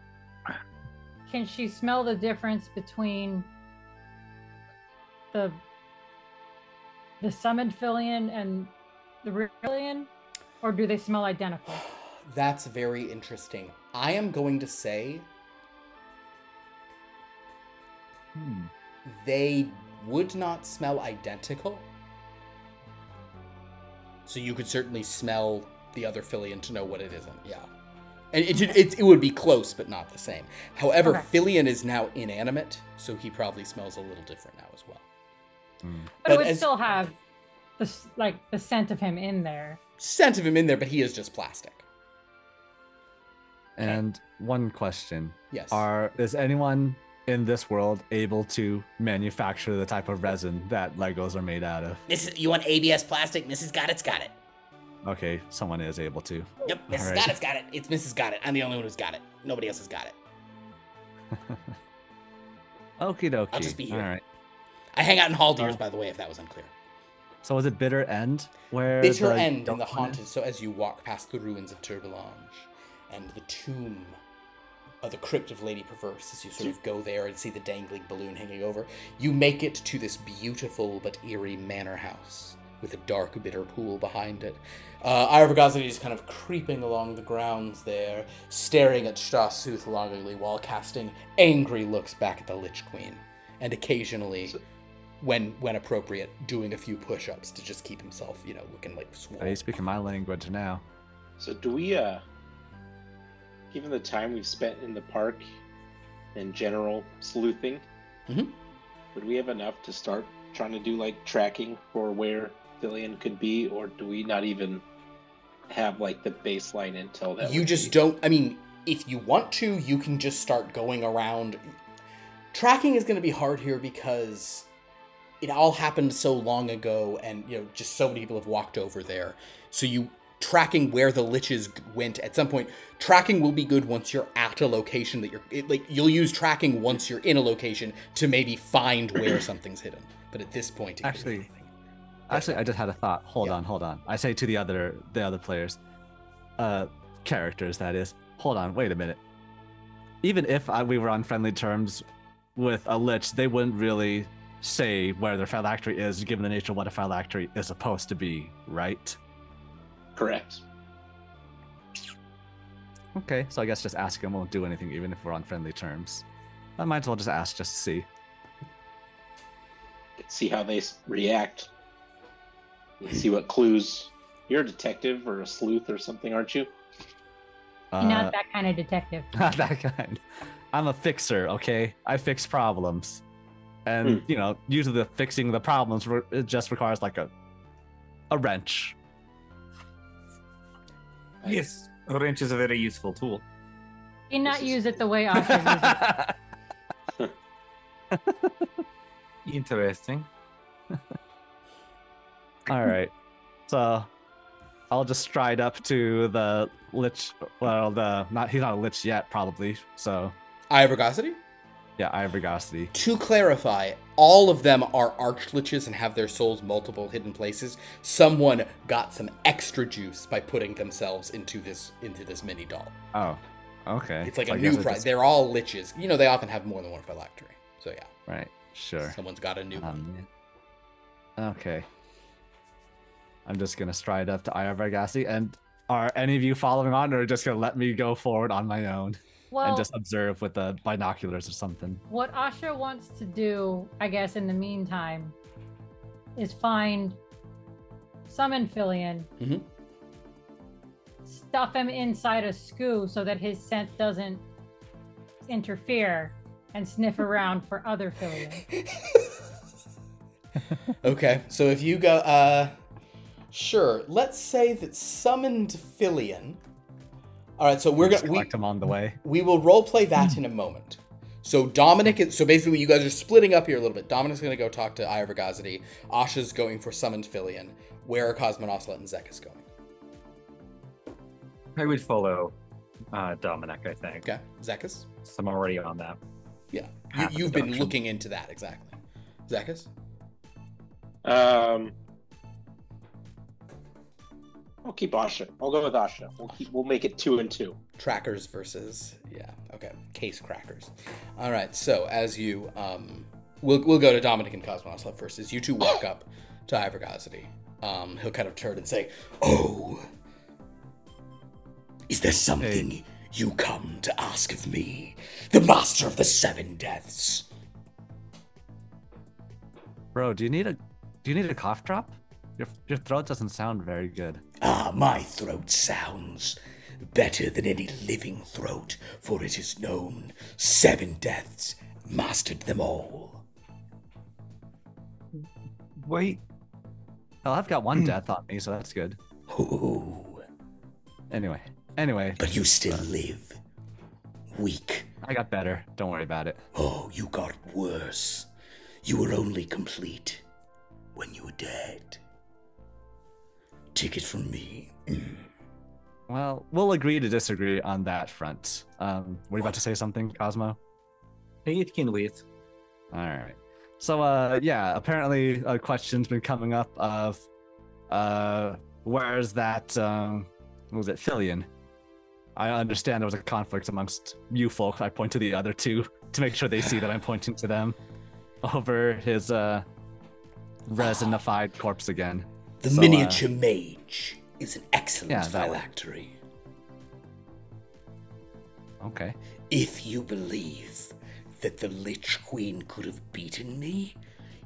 can she smell the difference between the summoned Filion and the real Filion, or do they smell identical? That's very interesting. I am going to say they would not smell identical. So you could certainly smell the other Filion to know what it isn't, yeah. And it would be close, but not the same. However, Okay. Filion is now inanimate, so he probably smells a little different now as well. But it would as- still have the scent of him in there. Scent of him in there, but he is just plastic. And one question: Yes. is anyone in this world able to manufacture the type of resin that Legos are made out of? You want ABS plastic? Mrs. Goddard's got it. Okay, someone is able to. Yep, Mrs. Alright. Goddard's got it. It's Mrs. Goddard. I'm the only one who's got it. Nobody else has got it. Okie dokie. I'll just be here. All right. I hang out in Haldiers, by the way, if that was unclear. So is it Bitter End? Where Bitter the End in yoked the one is? Haunted, so as you walk past the ruins of Turbelange and the tomb of the Crypt of Lady Perverse, as you sort of go there and see the dangling balloon hanging over, you make it to this beautiful but eerie manor house with a dark, bitter pool behind it. Eye of Vagacity is kind of creeping along the grounds there, staring at Stasuth longingly while casting angry looks back at the Lich Queen, and occasionally, when appropriate, doing a few push-ups to just keep himself, looking like swole. Are you speaking my language now? So do we, given the time we've spent in the park and general sleuthing, Mhm. would we have enough to start trying to do like tracking for where Filian could be, or do we not even have like the baseline intel that you just don't? I mean, if you want to, you can just start going around. Tracking is going to be hard here because it all happened so long ago, and just so many people have walked over there. So tracking where the liches went at some point. Tracking will be good once you're at a location that you'll use tracking once you're in a location to maybe find where something's hidden. But at this point, Actually, I just had a thought. Hold on. I say to the other players, characters that is. Hold on, wait a minute. Even if we were on friendly terms with a lich, they wouldn't really say where their phylactery is, given the nature of what a phylactery is supposed to be, right? Correct. Okay, so I guess just asking won't do anything, even if we're on friendly terms. I might as well just ask, just to see. See how they react. Let's see what clues. You're a detective or a sleuth or something, aren't you? Not that kind of detective. Not that kind. I'm a fixer, okay? I fix problems. And, usually fixing the problems, it just requires like a wrench. Yes, a wrench is a very useful tool. Do not use it the way Asha uses it. Interesting. All right. So I'll just stride up to the lich. Well, he's not a lich yet, probably. So Eye of Vergosity? Yeah, Eye of Vergosity. To clarify, all of them are archliches and have their souls multiple hidden places. Someone got some extra juice by putting themselves into this mini doll. Oh, okay. It's like a new prize. They're all liches. They often have more than one phylactery. So yeah. Right. Sure. Someone's got a new one. Okay. I'm just gonna stride up to Eye of Vergosity, and are any of you following on, or just gonna let me go forward on my own? And just observe with the binoculars or something. What Asha wants to do, I guess, in the meantime, is summon Filian, stuff him inside a skoo so that his scent doesn't interfere, and sniff around for other Filian. Okay, so if you go, sure, let's say that summoned Filian. All right, so we're gonna collect them on the way. We will roleplay that in a moment. So Dominic so basically you guys are splitting up here a little bit. Dominic's gonna go talk to Eye of Vergosity. Asha's going for summoned Filian. Where are Cosmonoslet and Zekas going? I would follow Dominic, I think. Okay, Zekas? So I'm already on that. Yeah, you've been looking into that, exactly. Zekas? I'll keep Asha. I'll go with Asha. We'll make it 2 and 2. Trackers versus case crackers. All right. So as you we'll go to Dominic and Cosmonoslet first. As you two walk up to Eye of Vergosity, he'll kind of turn and say, "Oh, is there something you come to ask of me, the master of the 7 deaths?" Bro, do you need a cough drop? Your throat doesn't sound very good. Ah, my throat sounds better than any living throat, for it is known 7 deaths mastered them all. Wait. Oh, I've got 1 death on me, so that's good. Ooh. Anyway. But you still live. Weak. I got better. Don't worry about it. Oh, you got worse. You were only complete when you were dead. Take it from me. Well, we'll agree to disagree on that front. Were you about to say something, Cosmo? Hey, it can wait. All right. So, apparently a question's been coming up of, where's that, what was it, Filian? I understand there was a conflict amongst you folk. I point to the other 2 to make sure they see that I'm pointing to them over his, resinified corpse again. The miniature mage is an excellent phylactery. Okay. If you believe that the Lich Queen could have beaten me,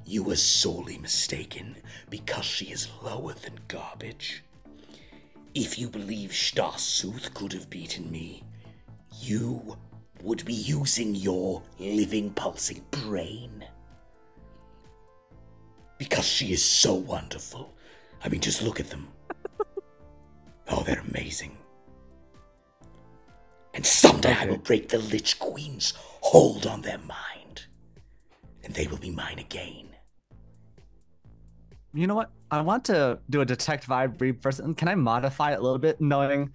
you are sorely mistaken, because she is lower than garbage. If you believe Starsuth could have beaten me, you would be using your living, pulsing brain. Because she is so wonderful. I mean, just look at them. Oh, they're amazing. And someday I will break the Lich Queen's hold on their mind. And they will be mine again. You know what? I want to do a detect vibe read first, and can I modify it a little bit, knowing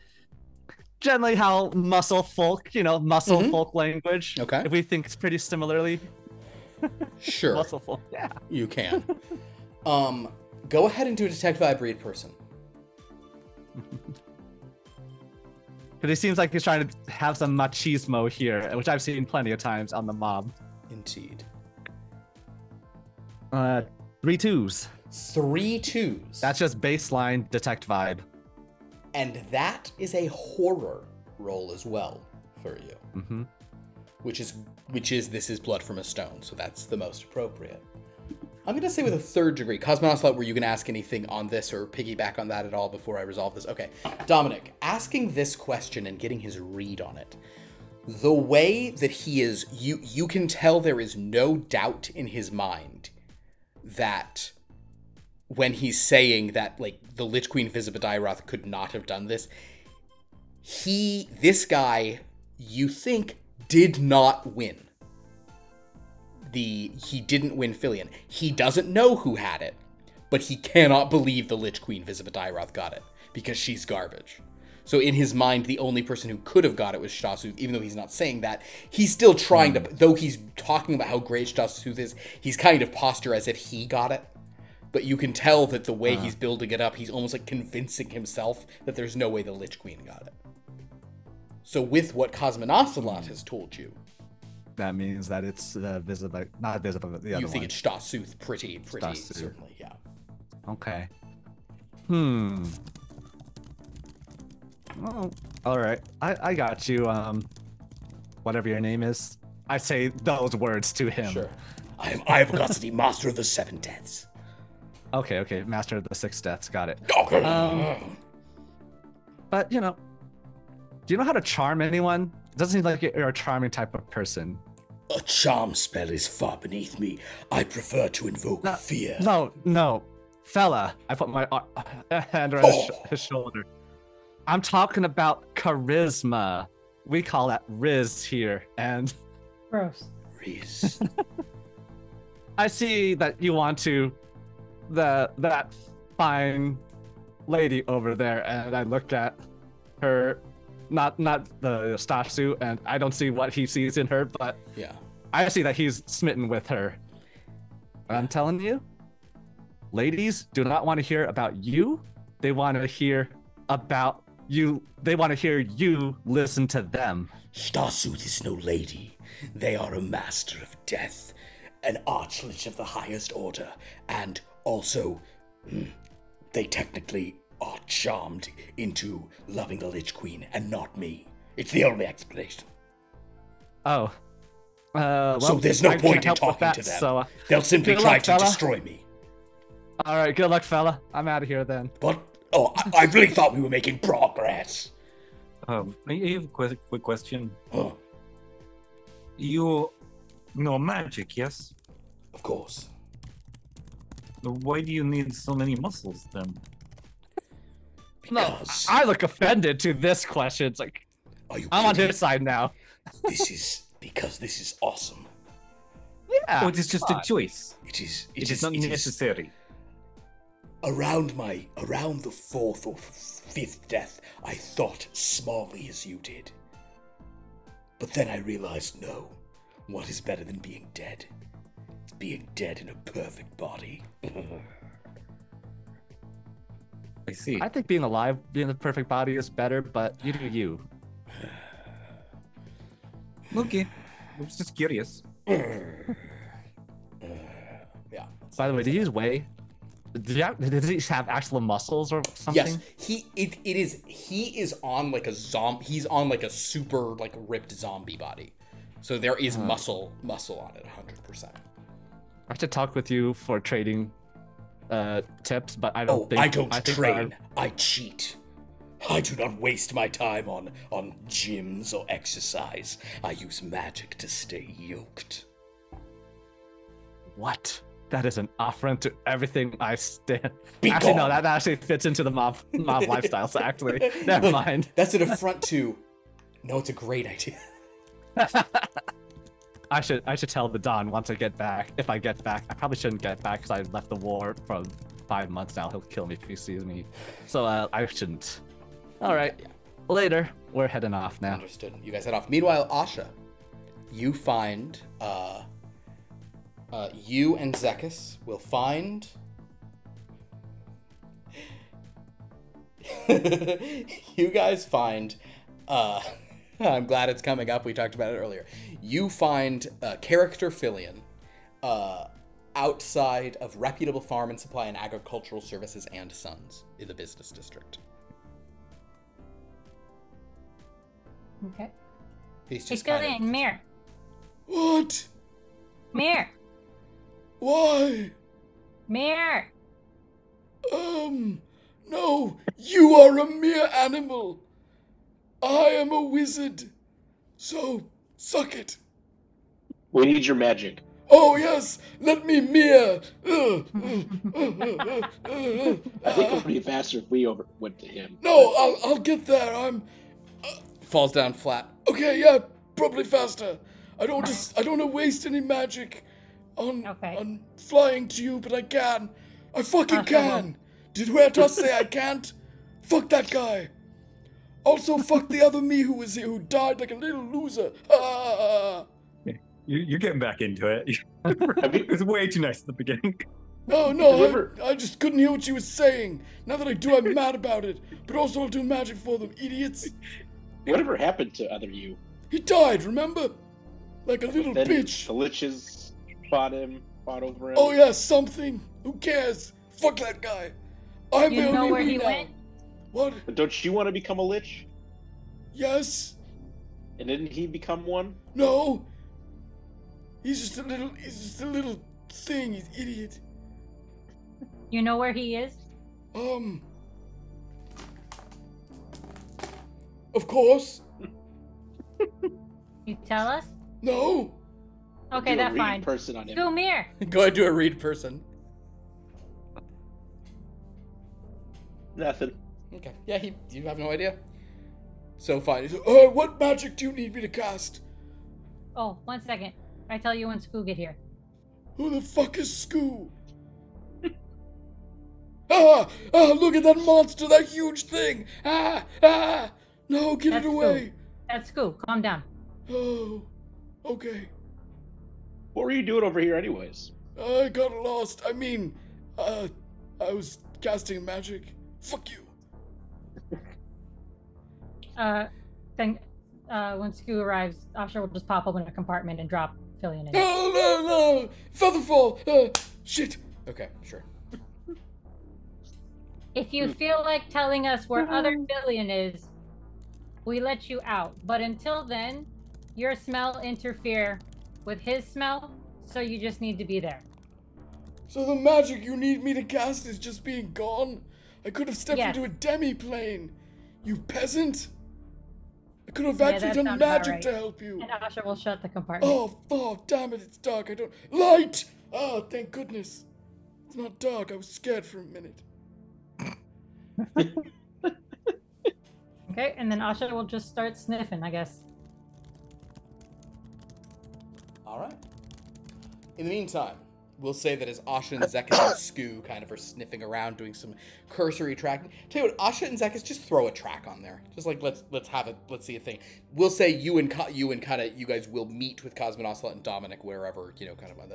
generally how muscle folk, folk language. Okay. If we think it's pretty similarly. Sure. Muscle folk, yeah. You can. Go ahead and do a detect vibe read person. Because he seems like he's trying to have some machismo here, which I've seen plenty of times on the mob. Indeed. 3 2s. 3 2s. That's just baseline detect vibe. And that is a horror roll as well for you. Mm-hmm. Which is this is blood from a stone, so that's the most appropriate. I'm gonna say with a 3rd degree. Cosmonaut, were you gonna ask anything on this or piggyback on that at all before I resolve this? Okay. Dominic, asking this question and getting his read on it. The way that he is, you can tell there is no doubt in his mind that when he's saying that, like, the Lich Queen Visibadiroth could not have done this, this guy, you think, did not win. He didn't win Filion. He doesn't know who had it, but he cannot believe the Lich Queen Visibadiroth got it, because she's garbage. So in his mind, the only person who could have got it was Shtasuth, even though he's not saying that. He's still trying to, though he's talking about how great Shtasuth is, he's kind of posture as if he got it. But you can tell that the way he's building it up, he's almost like convincing himself that there's no way the Lich Queen got it. So with what Cosmonaut has told you, that means that it's visible, not visible, but the other one. You think it's Shtasuth, pretty, Shtasuth. Certainly, yeah. Okay. Oh, all right. I got you. Whatever your name is, I say those words to him. Sure. I am Ivagosity, Master of the 7 Deaths. Okay. Master of the 6 Deaths. Got it. Okay. But do you know how to charm anyone? It doesn't seem like you're a charming type of person. A charm spell is far beneath me. I prefer to invoke fear. No, fella. I put my hand around his shoulder. I'm talking about charisma. We call that Riz here, and Gross. Riz. I see that you want to that fine lady over there, and I look at her, not the Stashu, and I don't see what he sees in her, but yeah, I see that he's smitten with her. I'm telling you, ladies do not want to hear about you. They want to hear about you. They want to hear you listen to them. Starsuit is no lady. They are a master of death, an archlich of the highest order, and also, they technically are charmed into loving the Lich Queen and not me. It's the only explanation. Oh. Well, so there's no point in talking to them. So, they'll simply try to destroy me. All right, good luck, fella. I'm out of here then. But, I really thought we were making progress. I have a quick question. Huh? You know magic, yes? Of course. Why do you need so many muscles then? Because I look offended to this question. It's like, I'm on his side now. This is awesome. Yeah. Oh, it is just a choice. It is not necessary. Around the 4th or 5th death, I thought smallly as you did. But then I realized, no. What is better than being dead? It's being dead in a perfect body. I see. I think being alive, being the perfect body is better, but you do you. Okay. I was just curious. Yeah. By the way, did he use whey? Did he have actual muscles or something? Yes, he is on like a zombie. He's on like a super like ripped zombie body. So there is muscle on it 100%. I should talk with you for trading tips, but I don't think I don't train. I cheat. I do not waste my time on gyms or exercise. I use magic to stay yoked. What? That is an affront to everything I stand. Be Actually, no, gone. that actually fits into the mob lifestyle. So actually, never mind. That's an affront to. No, it's a great idea. I should tell the Don once I get back. If I get back, I probably shouldn't get back because I left the war for 5 months now. He'll kill me if he sees me. So I shouldn't. All right. Yeah. Later. We're heading off now. Understood. You guys head off. Meanwhile, Asha, you find you and Zekas will find you guys find I'm glad it's coming up. We talked about it earlier. You find character Filion outside of reputable farm and supply and agricultural services and Sons in the business district. Okay. He's Hey, just kind Filion, of... Mir. What? Mir. Why? Mir. No, you are a mere animal. I am a wizard. So, suck it. We need your magic. Oh, yes, let me mere. I think it would be faster if we went to him. No, I'll get there. falls down flat. Okay, yeah, probably faster. I don't want to waste any magic on flying to you, but I can. I fucking can. Did Huertas say I can't? Fuck that guy. Also, fuck the other me who was here, who died like a little loser. Ah. You're getting back into it. It was way too nice at the beginning. Oh no, I just couldn't hear what she was saying. Now that I do, I'm mad about it. But also I'll do magic for them, idiots. Whatever happened to other you? He died, remember? Like a little Then bitch. The liches fought over him. Oh yeah, something. Who cares? Fuck that guy. I'm You the know only where me he now. went? What? But don't you want to become a lich? Yes? And didn't he become one? No. He's just a little thing, he's idiot. You know where he is? Of course. You tell us? No. Okay, Do a that's read fine. person on him. Go Mir. Go ahead, do a read person. Nothing. Okay. Yeah, you have no idea. So fine. What magic do you need me to cast? Oh, 1 second. I tell you when Scoo get here. Who the fuck is Scoo? Look at that monster, that huge thing. No, get That's it away. That's Scoo. Calm down. Oh, okay. What were you doing over here anyways? I got lost. I mean, I was casting magic. Fuck you. Then when Scoo arrives, Asher will just pop open a compartment and drop Filion in it. No. Featherfall. Shit. Okay, sure. If you feel like telling us where other Filion is, we let you out. But until then, your smell interfere with his smell, so you just need to be there. So the magic you need me to cast is just being gone? I could have stepped Yes. into a demi-plane. You peasant. I could have Yeah, actually that done sounds about magic right. to help you. And Asher will shut the compartment. Oh, damn it, it's dark. I don't... Light! Oh, thank goodness. It's not dark. I was scared for a minute. Okay, and then Asher will just start sniffing, I guess. All right. In the meantime, we'll say that as Asha and Zekas and Scoo kind of are sniffing around, doing some cursory tracking. Tell you what, Asha and Zekas, just throw a track on there. Just like let's see a thing. We'll say you guys will meet with Cosmin Ocelot and Dominic wherever, kind of on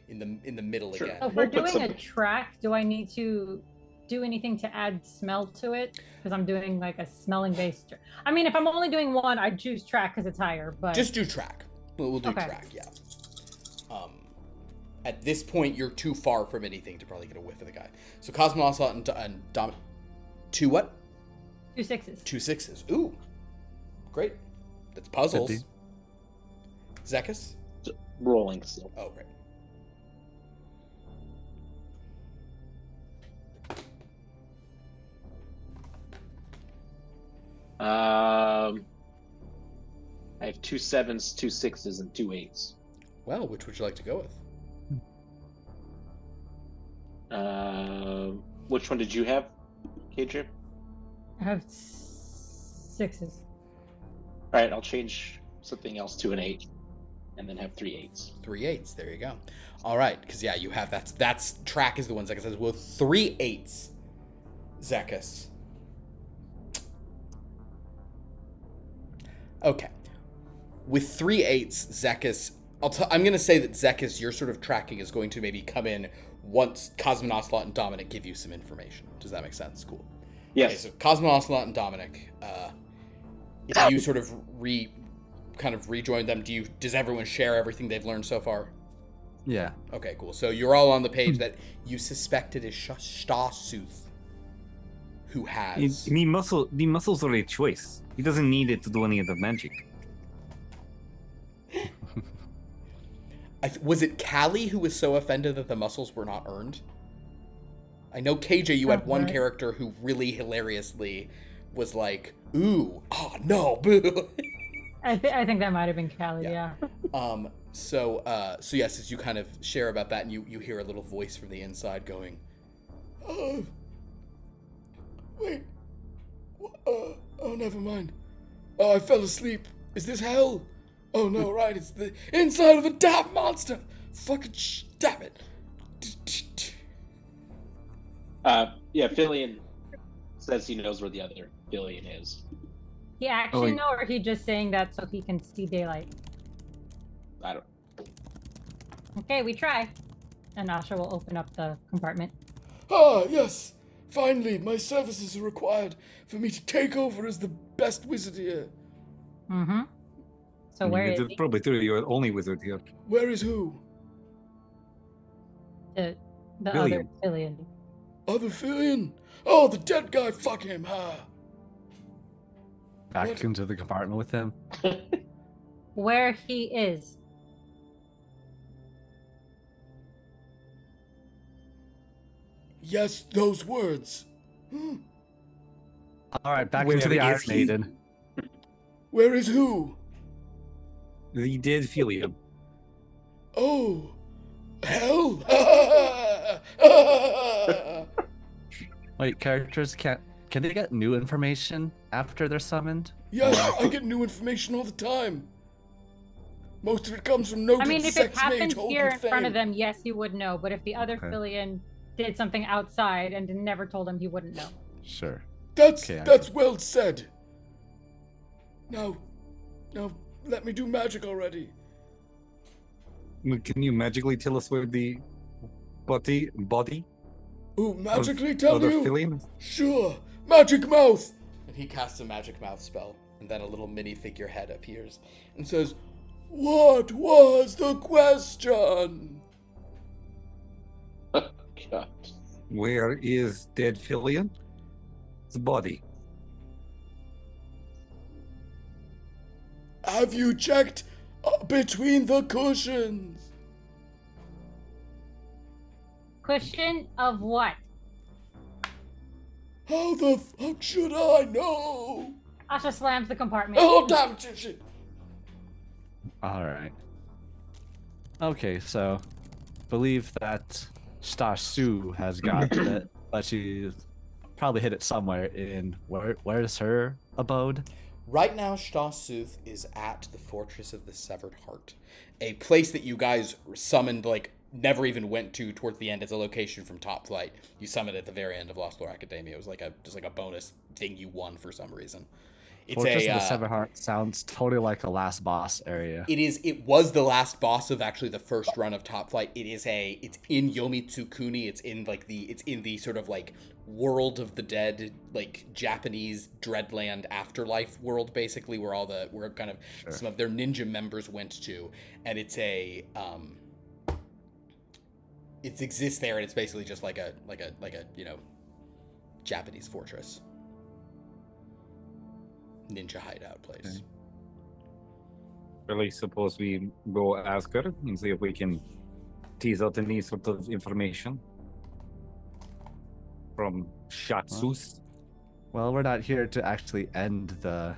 in the middle Sure. again. So if we're We'll put doing a some- track, do I need to do anything to add smell to it? Because I'm doing like a smelling based. I mean, if I'm only doing one, I'd choose track because it's higher. But Just do track. We'll do Okay. track, yeah. At this point, you're too far from anything to probably get a whiff of the guy. So Cosmin Ocelot and Dominic. 2 what? 2 6s. 2 6s. Ooh. Great. That's puzzles. 50. Zekas? Rolling still. Oh, right. I have 2 7s, 2 6s, and 2 8s. Well, which would you like to go with? Which one did you have, K-Trip? I have 6s. All right, I'll change something else to an 8, and then have 3 8s. 3 8s. There you go. All right, because yeah, you have that's track is the one Zekas says. Well, 3 8s. Zekas. Okay. With 3 8s, Zekas. I'm going to say that Zekas, your sort of tracking is going to maybe come in once Cosmonocelot and Dominic give you some information. Does that make sense? Cool. Yes. Okay, so Cosmonocelot and Dominic, if you sort of rejoin them, does everyone share everything they've learned so far? Yeah. Okay, cool. So you're all on the page that you suspected is Stasuth, who has... The muscles are a choice. He doesn't need it to do any of the magic. Was it Callie who was so offended that the muscles were not earned? I know, KJ, you had one character who really hilariously was like, ooh, oh no, boo. I think that might have been Callie, yeah. So yes, as you kind of share about that, and you hear a little voice from the inside going, wait, oh, never mind. Oh, I fell asleep. Is this hell? Oh no, right, it's the inside of a damn monster. Fucking damn it. Yeah, Fillion says he knows where the other Fillion is. He actually know, or he just saying that so he can see daylight? I don't. Okay, we try. And Asha will open up the compartment. Ah, yes. Finally, my services are required for me to take over as the best wizard here. Mm-hmm. So where is he? Probably true, you're the only wizard here. Where is who? The other Fillion. Other Fillion? Oh, the dead guy, fuck him, Back into the compartment with him. Where he is. Yes, those words. All right, back into the Iron Maiden. Where is who? The dead Fillion. Oh, hell! Wait, characters can they get new information after they're summoned? Yes, I get new information all the time. Most of it comes from noted I mean, if sex it happened mage here in Holden front of Fame. them, yes, you would know. But if the other Fillion did something outside and never told him, he wouldn't know. Sure. That's well said. Now, let me do magic already. Can you magically tell us where the body? Ooh, magically tell you? Fillion? Sure. Magic mouth. And he casts a magic mouth spell, and then a little mini figurehead appears and says, "What was the question?" God. Where is dead Fillion? His body. Have you checked between the cushions? Cushion of what? How the fuck should I know? Asha slams the compartment. Oh, damn it, shit. All right. Okay, so believe that Stasu has got it, but she's probably hid it somewhere in where's her abode? Right now, Stasuth is at the Fortress of the Severed Heart, a place that you guys summoned, never even went to towards the end. It's a location from Top Flight. You summoned at the very end of Lost Lore Academia. It was just a bonus thing you won for some reason. It's Fortress of the Severed Heart sounds totally like a last boss area. It was the last boss of actually the first run of Top Flight. It's in Yomitsukuni. It's in the sort of world of the dead, Japanese Dreadland afterlife world, basically, where some of their ninja members went to, and it exists there, and it's basically just like a Japanese fortress, ninja hideout place. Okay. Really, suppose we go ask her and see if we can tease out any sort of information from Shatsus. Well, we're not here to actually end the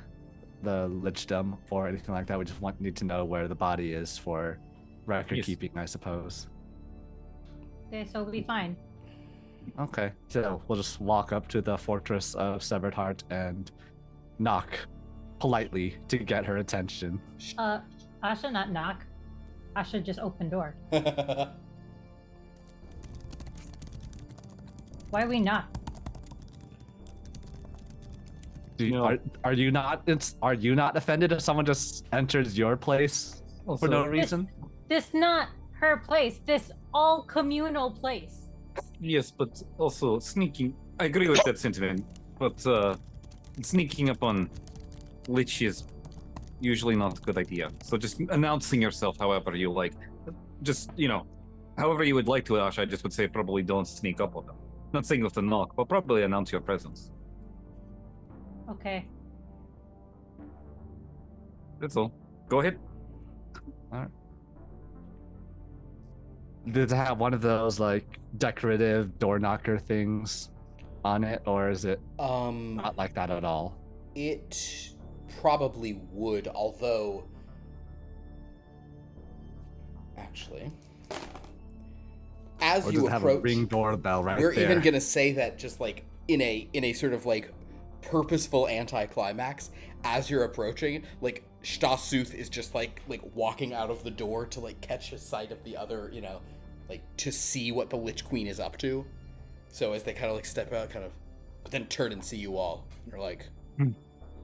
lichdom or anything like that. We just need to know where the body is for record keeping, I suppose. Okay, so we'll be fine. Okay, so we'll just walk up to the Fortress of Severed Heart and knock politely to get her attention. I should not knock. I should just open door. Why we knock? Are you not offended if someone just enters your place for no reason? This not her place. This all communal place. Yes, but also sneaking. I agree with that sentiment, but sneaking up on Lich is usually not a good idea. So just announcing yourself however you like. Just, however you would like to, Ash, I just would say probably don't sneak up on them. Not saying with a knock, but probably announce your presence. Okay. That's all. Go ahead. All right. Does it have one of those like decorative door knocker things on it, or is it not like that at all? It probably would, although actually, as or you does it approach, have a ring doorbell right we're there? even gonna say that just like in a sort of like purposeful anticlimax, as you're approaching, like Stasuth is just like walking out of the door to like catch a sight of the other, like to see what the Lich Queen is up to. So as they kind of like step out, but then turn and see you all, and you're like,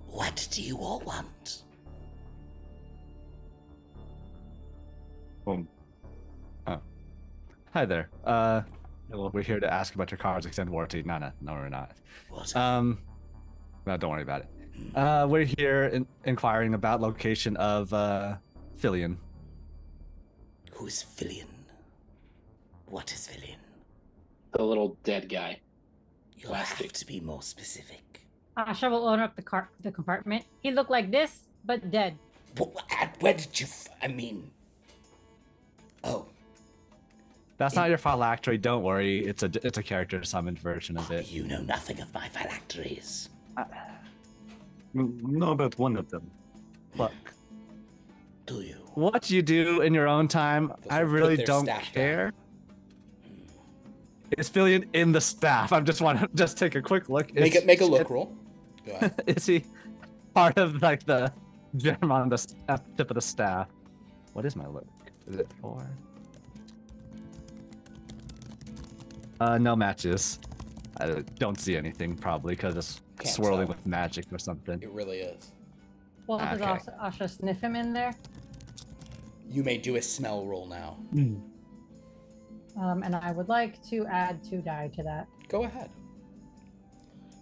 What do you all want? Hi there. We're here to ask about your car's extended warranty. No, we're not. What? No, don't worry about it. We're here inquiring about location of Filion. Who is Filion? What is Filion? The little dead guy. You'll have to be more specific. Asha will open up the compartment. He looked like this, but dead. Where did you... Oh. That's not your phylactery. Don't worry. It's a character summoned version of it. You know nothing of my phylacteries. Know about one of them. Look. Do you? What you do in your own time, I really don't care. Is Filion in the staff? I just want to take a quick look. Make a look roll. Go ahead. Is he part of like the gem on the tip of the staff? What is my look? Is it 4? No matches. I don't see anything, probably because it's swirling with magic or something. It really is. Well, does Asha sniff him in there? You may do a smell roll now. And I would like to add 2 die to that. Go ahead.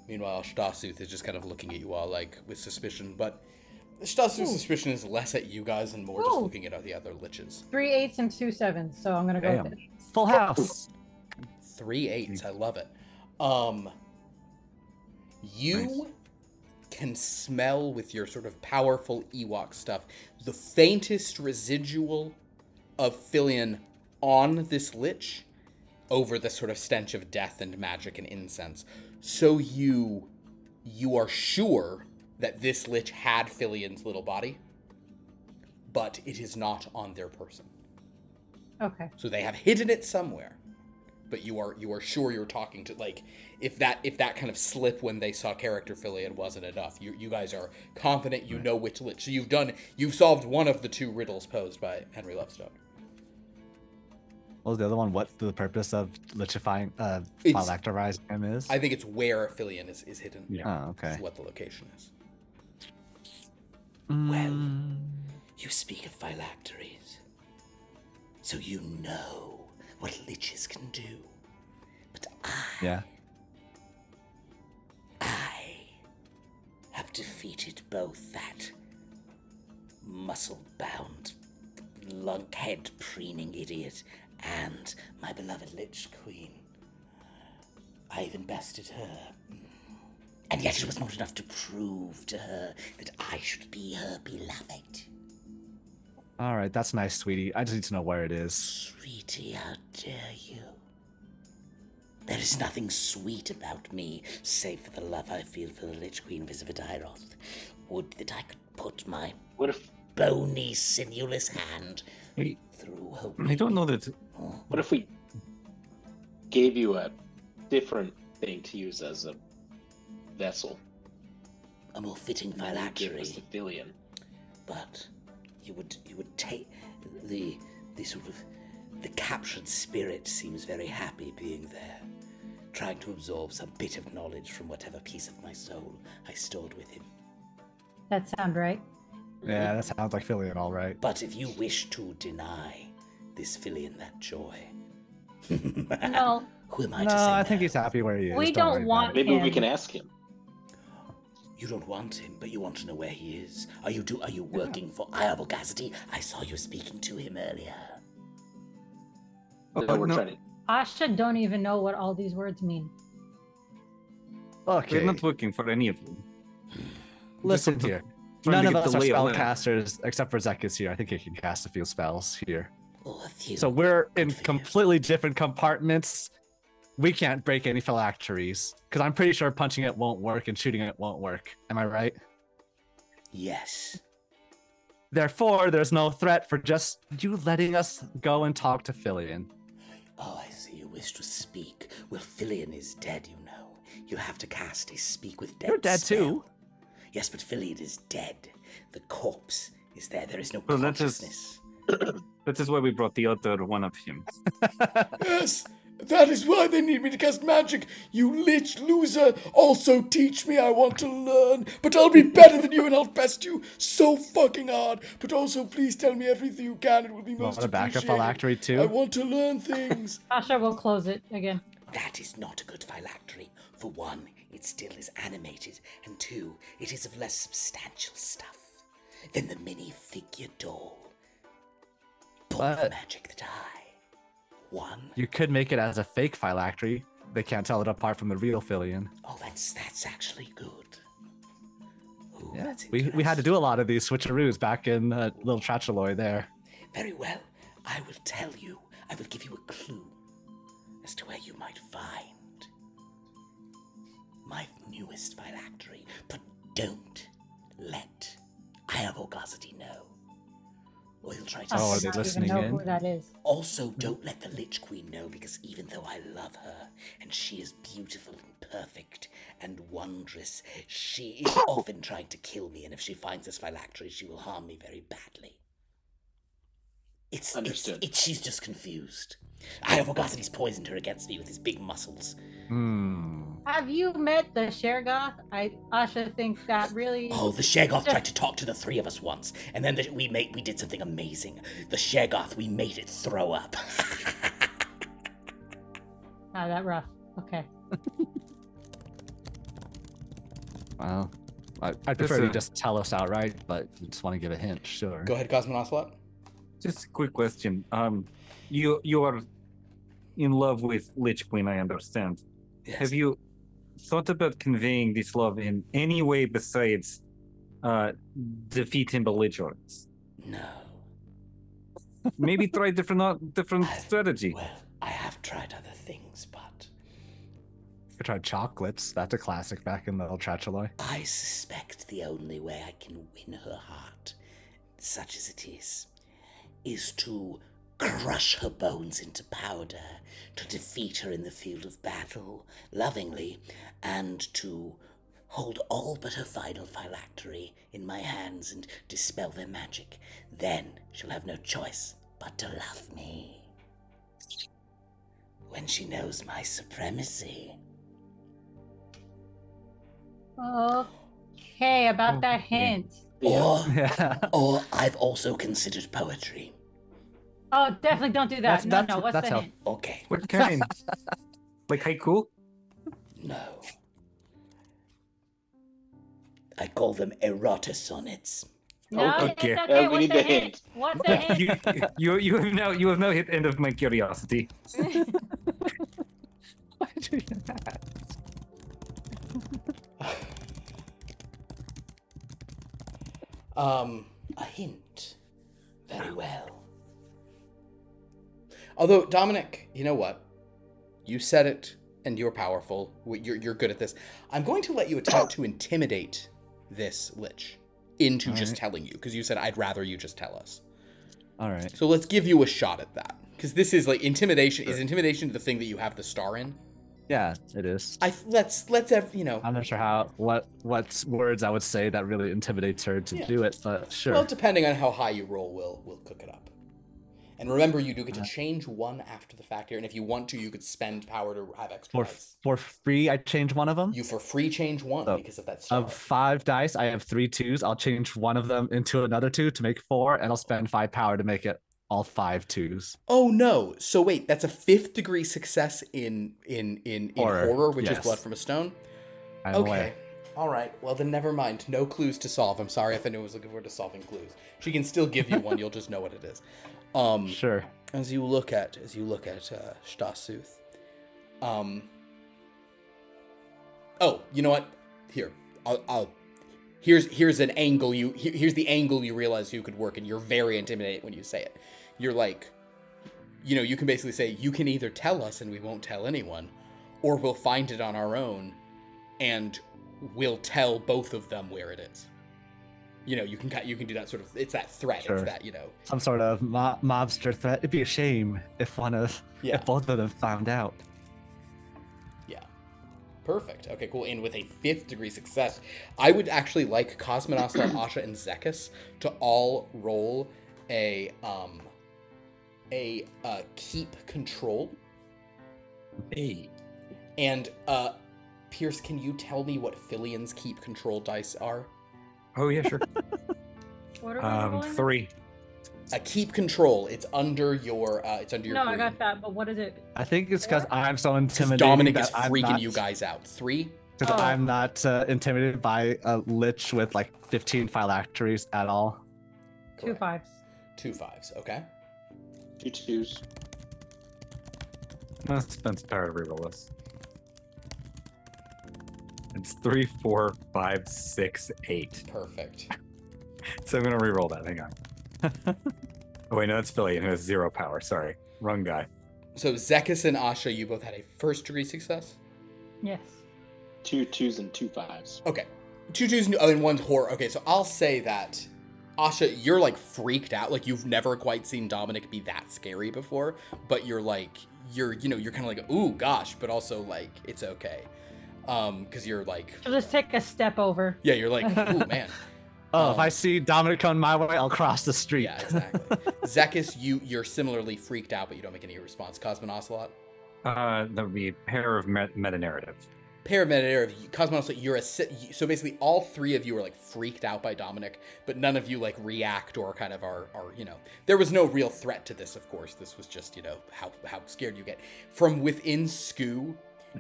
Meanwhile, Stasuth is just kind of looking at you all like with suspicion, but Stasuth's suspicion is less at you guys and more just looking at the other liches. 3 8s and 2 7s, so I'm gonna go with it. Full house. 3 8s, I love it. You can smell with your sort of powerful Ewok stuff the faintest residual of Filion on this lich over the sort of stench of death and magic and incense. So you are sure that this lich had Filion's little body, but it is not on their person. Okay. So they have hidden it somewhere. But you are sure you're talking to, like, if that kind of slip when they saw character Filion wasn't enough, you guys are confident you know which lich. So you've solved one of the 2 riddles posed by Henry Lovestone. What was the other one? What the purpose of lichifying, phylacterizing him is? I think it's where Filion is hidden. Yeah. Oh, okay. Is what the location is. Well, you speak of phylacteries, so you know what liches can do. But I have defeated both that muscle-bound, lunkhead preening idiot and my beloved Lich Queen. I even bested her. And yet it was not enough to prove to her that I should be her beloved. All right, that's nice, sweetie. I just need to know where it is. Sweetie, how dare you? There is nothing sweet about me, save for the love I feel for the Lich Queen Visivadiroth. Would that I could put my bony, sinulous hand through her. I don't know that. What if we gave you a different thing to use as a vessel. A more fitting Give us phylactery. the Filion. But you would take the sort of the captured spirit seems very happy being there, trying to absorb some bit of knowledge from whatever piece of my soul I stored with him. That sound right? Yeah, that sounds like Filion, all right. But if you wish to deny this Filion that joy, No, who am I No, to say I think no? he's happy where he is. We Don't don't worry about want- it. Maybe we him. can ask him. You don't want him, but you want to know where he is. Are you working for Iabogazity? I saw you speaking to him earlier. No, we're no. trying to. Asha don't even know what all these words mean. Okay, We're not working for any of them. listen Just here. trying None to of get us the are lay of land. spellcasters except for Zekas here. I think he can cast a few spells here. Oh, a few. So we're in Good for you. completely different compartments. We can't break any phylacteries because I'm pretty sure punching it won't work and shooting it won't work. Am I right? Yes. Therefore, there's no threat for just you letting us go and talk to Filion. Oh, I see you wish to speak. Well, Filion is dead, you know. You have to cast a speak with dead You're dead spell. too. Yes, but Filion is dead. The corpse is there. There is no Well, that is- consciousness. That is why we brought the other one of him. Yes, that is why they need me to cast magic. You lich loser. Also teach me, I want to learn. But I'll be better than you and I'll best you so fucking hard. But also please tell me everything you can. It will be most Want a backup appreciated. phylactery too? I want to learn things. Asha will close it again. That is not a good phylactery. For one, it still is animated, and two, it is of less substantial stuff than the mini-figure doll. Born of But- magic that I won. You could make it as a fake phylactery. They can't tell it apart from the real Filion. Oh, that's actually good. Ooh, Yeah, that's we had to interesting. do a lot of these switcheroos back in Little Trachaloy there. Very well. I will tell you. I will give you a clue as to where you might find my newest phylactery. But don't let Iabogazity know. Or he'll try to Oh, are Asha they doesn't listening even know in? who that is. Also, don't let the Lich Queen know, because even though I love her, and she is beautiful and perfect and wondrous, she is often trying to kill me, and if she finds this phylactery, she will harm me very badly. Understood. She's just confused. Iabogasity's poisoned her against me with his big muscles. Have you met the Shergoth? Asha thinks that really. Oh, the Shergoth tried to talk to the three of us once, and then we did something amazing. The Shergoth, we made it throw up. Not that rough. Okay. Wow. I'd prefer you Listen. just tell us outright, but you just want to give a hint, sure. Go ahead, Cosmonocelot. Just a quick question. You are in love with Lich Queen, I understand. Yes. Have you thought about conveying this love in any way besides defeating belligerents? No. Maybe try different I've- strategy. Well, I have tried other things, but I tried chocolates. That's a classic back in the Little Trachaloy. I suspect the only way I can win her heart, such as it is to crush her bones into powder, to defeat her in the field of battle, lovingly, and to hold all but her final phylactery in my hands and dispel their magic. Then she'll have no choice but to love me. When she knows my supremacy. Okay, about that hint. Or, Yeah. or I've also considered poetry. Oh, definitely don't do that. That's- No, what's that's the how- hint? Okay, What kind? Like haiku? no. I call them errata sonnets. No, okay. it's okay. We What's need the the hint? hint. What's the hint? You have now hit end of my curiosity. Why do you that? A hint. Very well. Although, Dominic, you know what? You said it, and you're powerful. You're good at this. I'm going to let you attempt to intimidate this Lich into just Alright. telling you, because you said, I'd rather you just tell us. All right. So let's give you a shot at that. Because this is like intimidation. Is intimidation the thing that you have the star in? Yeah, it is. Let's you know. I'm not sure what words I would say that really intimidates her to do it, but sure. Well, depending on how high you roll, we'll cook it up. And remember, you do get to change one after the fact here, and if you want to, you could spend power to have extra dice. For free, I change one of them? You for free change one because of that star. Of 5 dice, I have 3 2s. I'll change one of them into another 2 to make 4, and I'll spend 5 power to make it all 5 2s. Oh no! So wait, that's a 5th degree success in horror, which is blood from a stone. Okay. All right. Well, then never mind. No clues to solve. I'm sorry if anyone was looking forward to solving clues. She can still give you one. You'll just know what it is. Sure. As you look at Stasuth. Oh, you know what? Here, here's an angle here's the angle you realize you could work, and you're very intimidated when you say it. You're like, you know, you can basically say, you can either tell us and we won't tell anyone, or we'll find it on our own, and we'll tell both of them where it is. You know, you can do that sort of. It's that threat. Sure. It's that, you know, some sort of mobster threat. It'd be a shame if if both of them found out. Yeah. Perfect. Okay, cool. And with a 5th degree success, I would actually like Cosmonaut, Asha, and Zekas to all roll a keep control. Hey. And Pierce, can you tell me what Filian's keep control dice are? Oh yeah, sure. What are we rolling? 3. A keep control. It's under your. No, green. I got that. But what is it? I think it's because I'm so intimidated. Dominic is freaking you guys out. 3. Because I'm not intimidated by a lich with like 15 phylacteries at all. Correct. 2 5s. 2 5s. Okay. 2 2s. Let's spend some power to reroll this. It's 3, 4, 5, 6, 8. Perfect. So I'm gonna reroll that. Hang on. Oh wait, no, that's Philly, and it has 0 power. Sorry, wrong guy. So Zekas and Asha, you both had a 1st degree success. Yes. 2 2s and 2 5s. Okay. 2 2s and 1 horror. Okay, so I'll say that Asha, you're like freaked out. Like you've never quite seen Dominic be that scary before, but you're like you're kind of like, ooh gosh, but also like it's okay. Because you're like, I'll just take a step over. Yeah, you're like, ooh man. If I see Dominic coming my way, I'll cross the street. Yeah, exactly. Zekas, you're similarly freaked out, but you don't make any response. Cosmonaut? That would be pair of meta narrative. Pair of meta narrative. Cosmonaut, you're so basically all 3 of you are like freaked out by Dominic, but none of you like react or kind of are you know. There was no real threat to this, of course. This was just, you know, how scared you get. From within Skoo,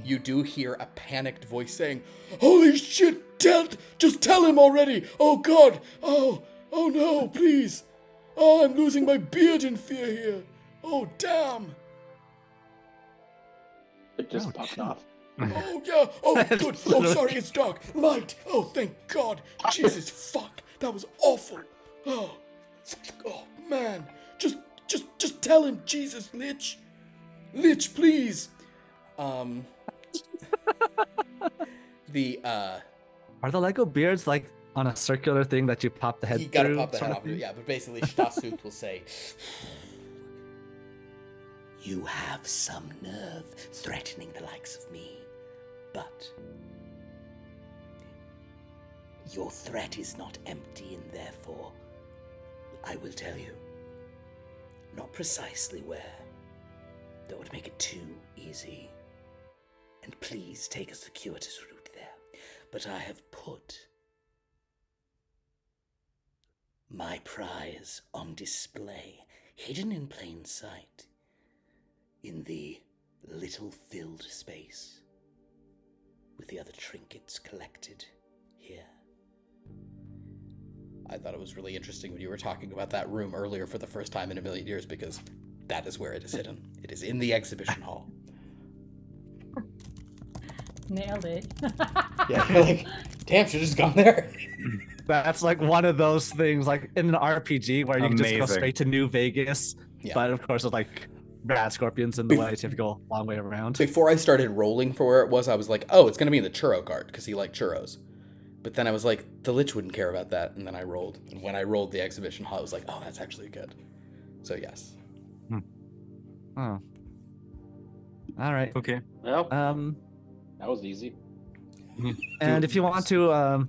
you do hear a panicked voice saying, "Holy shit, just tell him already! Oh god! Oh no, please! Oh, I'm losing my beard in fear here! Oh, damn!" It just popped off. Oh yeah, oh good, oh sorry, it's dark. Light! Oh thank god! Jesus fuck! That was awful! Oh man! Just tell him, Jesus, Lich! Lich, please! Are the Lego beards like on a circular thing that you pop the head through? You gotta pop the head off, yeah, but basically Stasuth will say, "You have some nerve threatening the likes of me, but your threat is not empty, and therefore I will tell you, not precisely where. That would make it too easy. And please take a circuitous route there. But I have put my prize on display, hidden in plain sight, in the little filled space, with the other trinkets collected here." I thought it was really interesting when you were talking about that room earlier for the first time in a million years, because that is where it is hidden. It is in the exhibition hall. Nailed it. Yeah, you're like, damn, should've just gone there. That's like one of those things, like in an RPG where you can just go straight to New Vegas, but of course with like bad scorpions in the way, so you have to go a long way around. Before I started rolling for where it was, I was like, oh, it's gonna be in the churro cart, because he liked churros. But then I was like, the Lich wouldn't care about that, and then I rolled. And when I rolled the exhibition hall, I was like, oh, that's actually good. So yes. Oh. All right. Okay. Well, that was easy. And if you want to,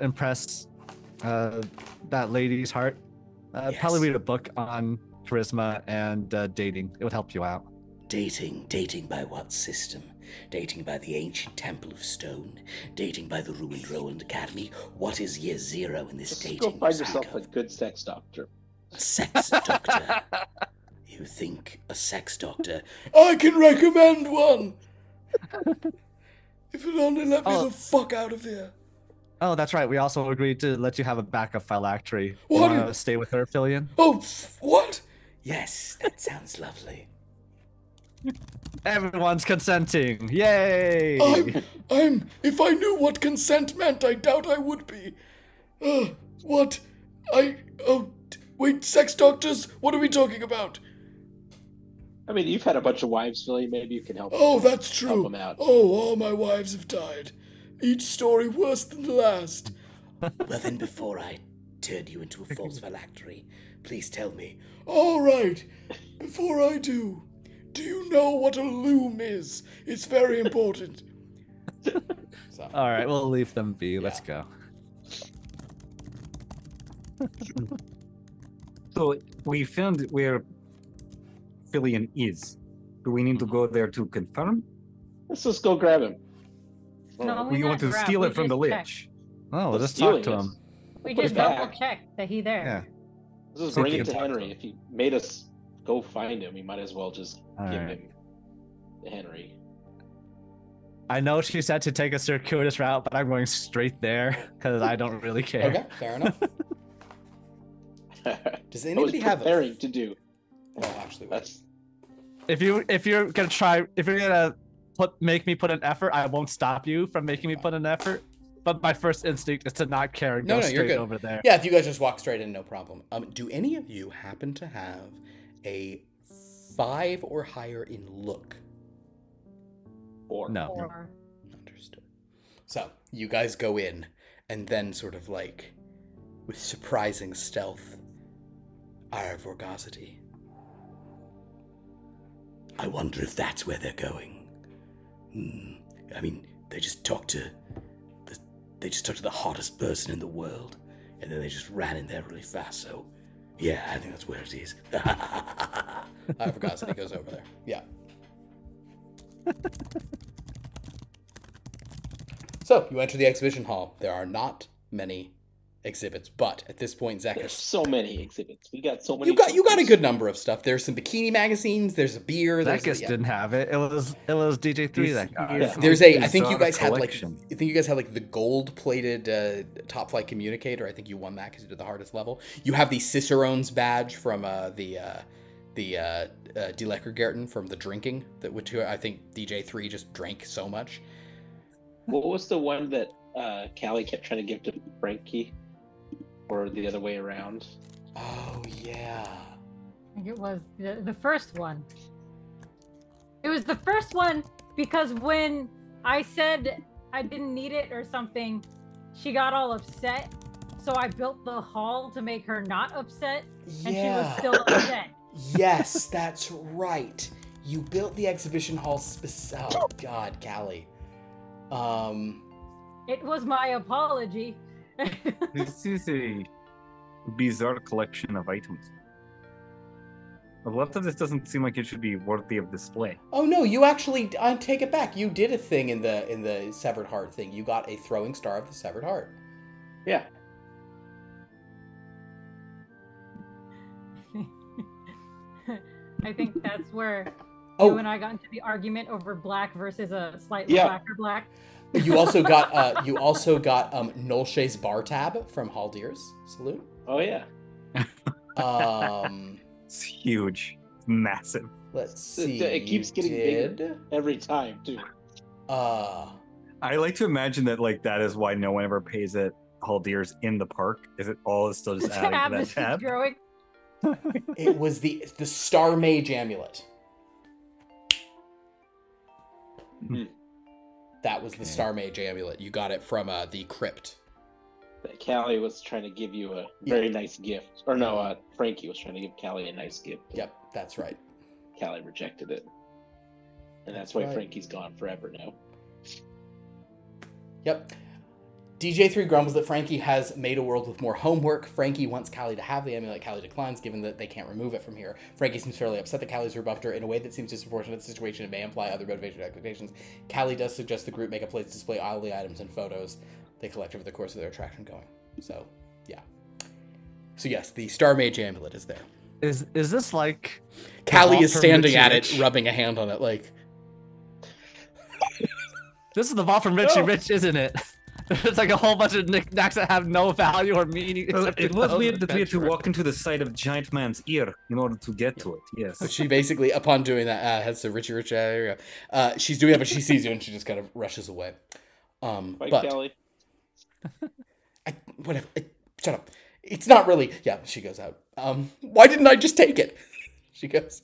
impress that lady's heart, probably read a book on charisma and dating. It would help you out. Dating by what system? Dating by the ancient Temple of Stone? Dating by the ruined Roland Academy? What is year zero in this Just dating? go find you yourself speak a of? good sex doctor. A sex doctor? You think a sex doctor? I can recommend one! If it only let me the fuck out of here. Oh, that's right. We also agreed to let you have a backup phylactery. You What? want to stay with her, Filian? Oh, what? Yes, that sounds lovely. Everyone's consenting. Yay! If I knew what consent meant, I doubt I would be. What? Wait, sex doctors? What are we talking about? I mean, you've had a bunch of wives, Philly. Maybe you can help. Oh, that's true. Help them out. Oh, all my wives have died. Each story worse than the last. Well, then, before I turn you into a false phylactery, please tell me. All right. Before I do you know what a loom is? It's very important. All right, we'll leave them be. Let's go. So we found where Filian is. Do we need to go there to confirm? Let's just go grab him. No, We want to steal it from the lich. Oh, What's let's talk stealing to this? him. We Put just it back. double check that he there. Yeah. Let's just See if bring we it can to talk to Henry. him. If he made us go find him, we might as well just All give right. him to Henry. I know she said to take a circuitous route, but I'm going straight there because I don't really care. Okay, fair enough. Does I was anybody have preparing to do. Well, actually, wait. That's If you're gonna make me put an effort, I won't stop you from making me put an effort. But my first instinct is to not care and go you're straight good. over there. Yeah, if you guys just walk straight in, no problem. Do any of you happen to have a 5 or higher in look? No. Or Understood. So you guys go in, and then sort of like, with surprising stealth, our vorgosity. I wonder if that's where they're going. I mean, they just talked to the hottest person in the world, and then they just ran in there really fast. So, yeah, I think that's where it is. Our vorgosity goes over there. Yeah. So you enter the exhibition hall. There are not many exhibits, but at this point, there's Zekas, so many exhibits. We got so many. you got a good number of stuff. There's some bikini magazines. There's a beer. Zekas didn't have it. It was DJ3 that got it. Yeah. There's I think you Bizarre guys had collection. the gold plated top flight communicator. I think you won that because you did the hardest level. You have the Cicerone's badge from the Deleckergarten from the drinking which I think DJ3 just drank so much. What was the one that Callie kept trying to give to Frankie, or the other way around? Oh yeah. I think it was the first one. It was the first one because when I said I didn't need it or something, she got all upset. So I built the hall to make her not upset, and she was still upset. Yes, that's right. You built the exhibition hall oh God, Callie. It was my apology. This is a bizarre collection of items. A lot of this doesn't seem like it should be worthy of display. Oh no, you actually take it back. You did a thing in the severed heart thing. You got a throwing star of the severed heart. Yeah. I think that's where Oh. you and I got into the argument over black versus a slightly Yeah. blacker black. You also got Nolshe's bar tab from Haldir's Saloon. Oh yeah. It's huge. It's massive. Let's see. It keeps getting bigger every time too. I like to imagine that that is why no one ever pays at Haldir's in the park. Is it all is still just The adding tab to that is tab? growing. It was the Star Mage amulet. That was the Star Mage amulet. You got it from the crypt. That Callie was trying to give you a very nice gift. Or no, Frankie was trying to give Callie a nice gift. Yep, that's right. Callie rejected it. And that's why Frankie's gone forever now. Yep. DJ3 grumbles that Frankie has made a world with more homework. Frankie wants Callie to have the amulet. Callie declines, given that they can't remove it from here. Frankie seems fairly upset that Callie's rebuffed her in a way that seems disproportionate to the situation and may imply other motivation or expectations. Callie does suggest the group make a place to display all the items and photos they collect over the course of their attraction going. So, yeah. So yes, the Star Mage amulet is there. Is this like... Callie is standing at it, rubbing a hand on it, like... This is the vault from Richie Rich, isn't it? It's like a whole bunch of knickknacks that have no value or meaning. It was weird that we had to walk into the side of Giant Man's ear in order to get to it. Yes. But she basically, upon doing that, has to Richie. She's doing it, but she sees you and she just kind of rushes away. Bye, but Callie. Whatever. Shut up. It's not really. Yeah, she goes out. Why didn't I just take it? She goes.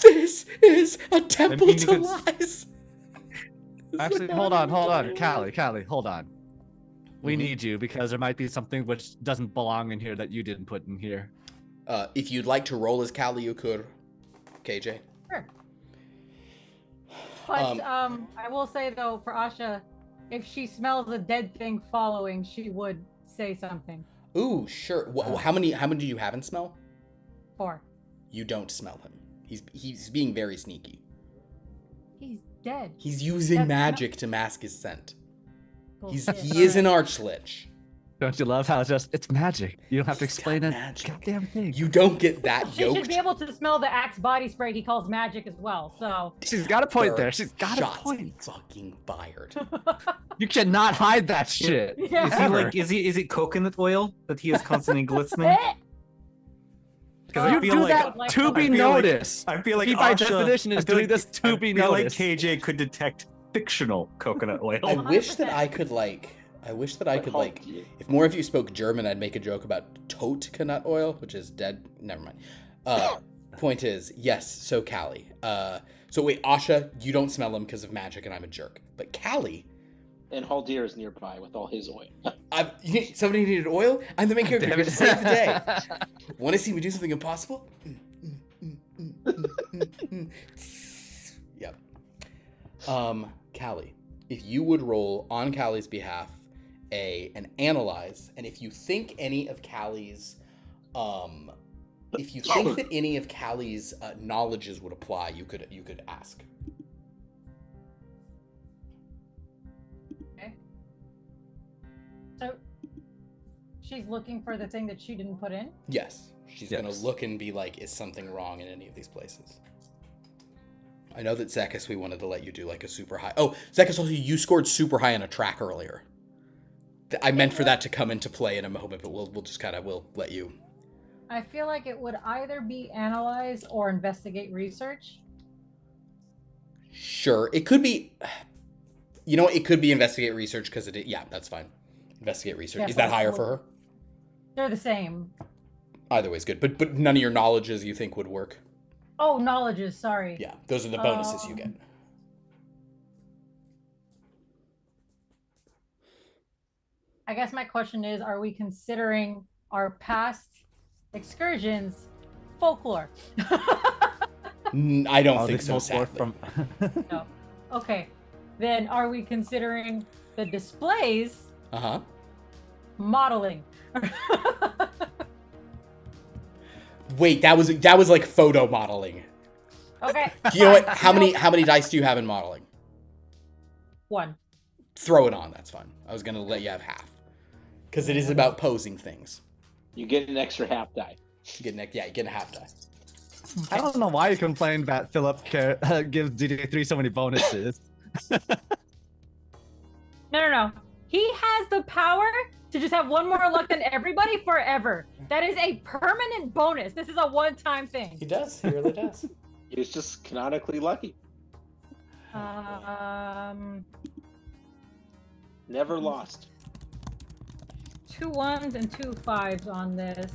This is a temple to lies. Actually, hold on, Callie, hold on. We need you because there might be something which doesn't belong in here that you didn't put in here. If you'd like to roll as Callie, you could. KJ. Sure. But I will say though, for Asha, if she smells a dead thing following, she would say something. Ooh, sure. How many do you have in smell? 4. You don't smell him. He's being very sneaky. He's dead. He's using magic to mask his scent. Bullshit. He is an archlich. Don't you love how it's magic? You don't have to explain it. Goddamn thing. You don't get that She yoked. should be able to smell the Axe body spray he calls magic as well. So she's got a point there. She's got a Shots point. fucking fired. You cannot hide that shit. Yeah. Is it coconut oil that he is constantly glistening? Because you do that to be noticed. I feel like he by Asha, definition is doing this to be noticed. I feel like KJ could detect fictional coconut oil. I wish that I could if more of you spoke German, I'd make a joke about Totcoconut oil, which is dead. Never mind. Point is, yes, so Callie. So wait, Asha, you don't smell him because of magic and I'm a jerk. But Callie. And Haldir is nearby with all his oil. Somebody needed oil? I'm the main character here to save the day. Want to see me do something impossible? Yep. Callie, if you would roll on Callie's behalf an analyze, and if you think any of Callie's knowledges would apply, you could ask. So she's looking for the thing that she didn't put in? Yes. She's going to look and be like, is something wrong in any of these places? I know that Zekas, we wanted to let you do like a super high. Oh, Zekas, also, you scored super high on a track earlier. I meant for that to come into play in a moment, but we'll let you. I feel like it would either be analyze or investigate research. Sure. It could be, it could be investigate research because yeah, that's fine. Investigate research. Yeah, is that higher for her? They're the same. Either way is good, but none of your knowledges you think would work. Oh, knowledges, sorry. Yeah, those are the bonuses you get. I guess my question is, are we considering our past excursions folklore? I don't think so, sadly. No. Okay. Then are we considering the displays modeling? Wait, that was like photo modeling. Okay. You know what? How many dice do you have in modeling? 1. Throw it on. That's fine. I was gonna let you have half, because it is about posing things. You get an extra half die. You get a half die. I don't know why you complained that Philip gives DJ3 so many bonuses. No. He has the power to just have 1 more luck than everybody forever. That is a permanent bonus. This is a one-time thing. He does. He really does. He's just canonically lucky. Never lost. 2 1s and 2 5s on this.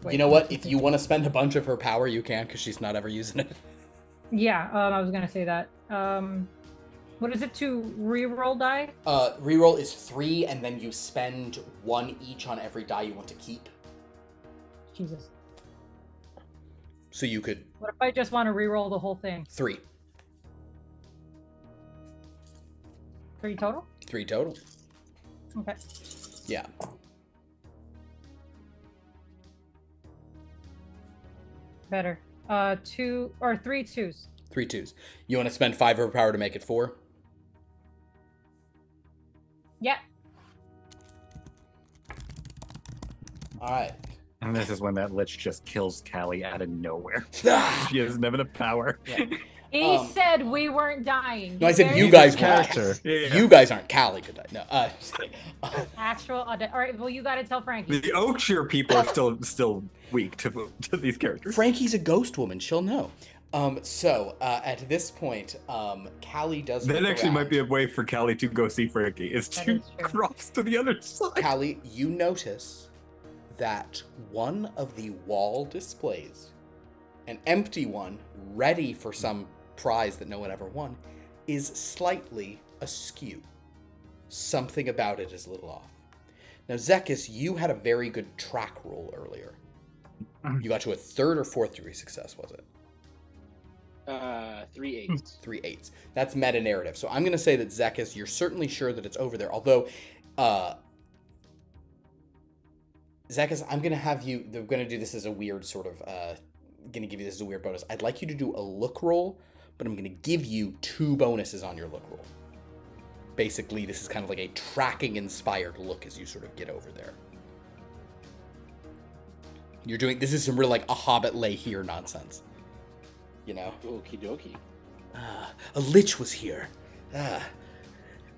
Wait, you know what? If you want to spend a bunch of her power, you can, because she's not ever using it. Yeah, I was gonna say that. What is it to reroll die? Reroll is 3, and then you spend 1 each on every die you want to keep. Jesus. So you could What if I just want to re-roll the whole thing? 3. 3 total? 3 total. Okay. Yeah. Better. 2 or 3 2s. 3 2s. You want to spend 5 of her power to make it 4? Yeah. All right. And this is when that lich just kills Callie out of nowhere. Ah! She doesn't have enough power. Yeah. He said we weren't dying. No, I said Very you guys character. weren't. Yeah. You guys aren't. Callie could die. No. Just kidding. Actual. All right. Well, you got to tell Frankie. The Oakshire people are still weak to these characters. Frankie's a ghost woman. She'll know. So at this point, Callie does. That look actually around. might be a way for Callie to go see Frankie. Is That to is true. cross to the other side. Callie, you notice that one of the wall displays, an empty one, ready for some prize that no one ever won, is slightly askew. Something about it is a little off. Now, Zekas, you had a very good track roll earlier. You got to a 3rd or 4th degree success, was it? 3 8s. 3 8s. That's meta narrative. So I'm going to say that Zekas, you're certainly sure that it's over there. Although, Zekas, I'm going to have you, they're going to do this as a weird sort of, going to give you this as a weird bonus. I'd like you to do a look roll, but I'm going to give you 2 bonuses on your look roll. Basically, this is kind of like a tracking inspired look as you sort of get over there. You're doing, this is some real like a hobbit lay here nonsense. You know? Okie dokie. A lich was here.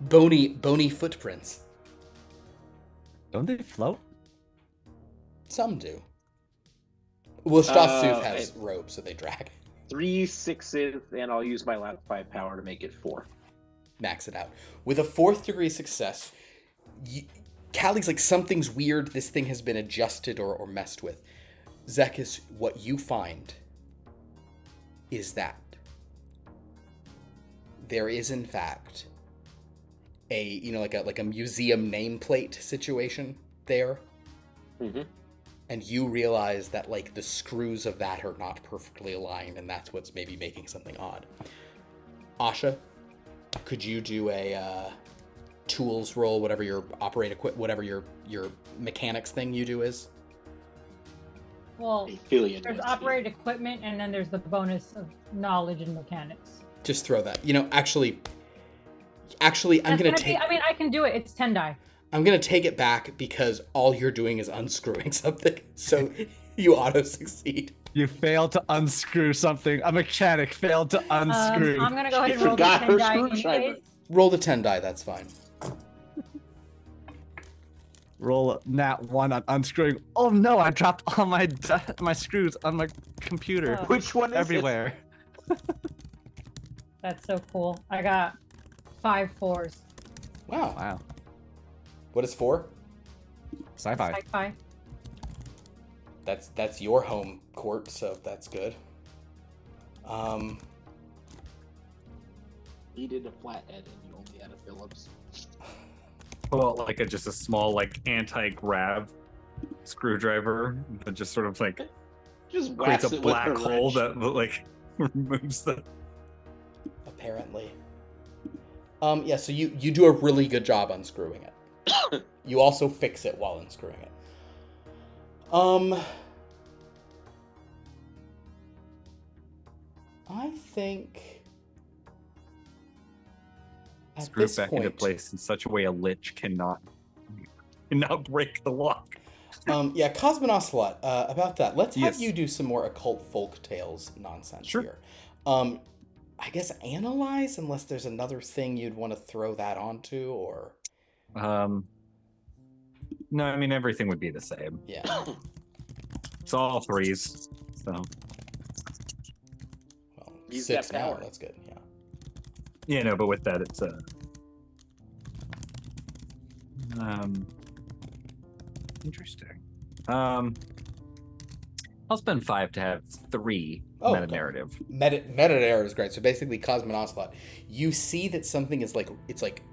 Bony footprints. Don't they float? Some do. Well, Stasuf has robes, so they drag. 3 6s, and I'll use my last 5 power to make it 4. Max it out. With a 4th degree success, Callie's like, something's weird. This thing has been adjusted or messed with. Zekas, what you find is that there is, in fact, a, you know, like a museum nameplate situation there. Mm-hmm. And you realize that, like, the screws of that are not perfectly aligned, and that's what's maybe making something odd. Asha, could you do a tools roll, whatever your whatever your mechanics thing you do is? Well, Affiliate there's with operated equipment, and then there's the bonus of knowledge and mechanics. Just throw that. You know, actually, I'm That's gonna take. I mean, I can do it. It's 10 die. I'm gonna take it back because all you're doing is unscrewing something, so you auto succeed. You failed to unscrew something. A mechanic failed to unscrew. I'm gonna go ahead and She roll the forgot 10 her die in screwdriver. case. Roll the 10 die. That's fine. Roll a nat 1 on unscrewing. Oh no! I dropped all my my screws on my computer. Oh. Which one is everywhere. That's so cool. I got 5 4s. Wow. Wow. What is 4? Sci-fi. Sci-fi. That's your home court, so that's good. He did a flathead, and you only had a Phillips. Well, like just a small like anti-grav screwdriver that just sort of like Just creates whacks a it with black her hole wrench. that like removes the. Apparently. Yeah, so you do a really good job unscrewing it. You also fix it while unscrewing it. I think at Screw it this back point, into place in such a way a lich cannot break the lock. Yeah, Cosmonocelot, about that. Let's have Yes. you do some more occult folk tales nonsense Sure. here. I guess analyze, unless there's another thing you'd want to throw that onto, or No, I mean everything would be the same. yeah. It's all 3s, so Well, Use 6 that now. power. That's good. Yeah. yeah, no. But with that, it's interesting. I'll spend 5 to have 3 Oh, meta okay. narrative. Metadata is great. So basically, Cosmonocelot, you see that something is like, it's like,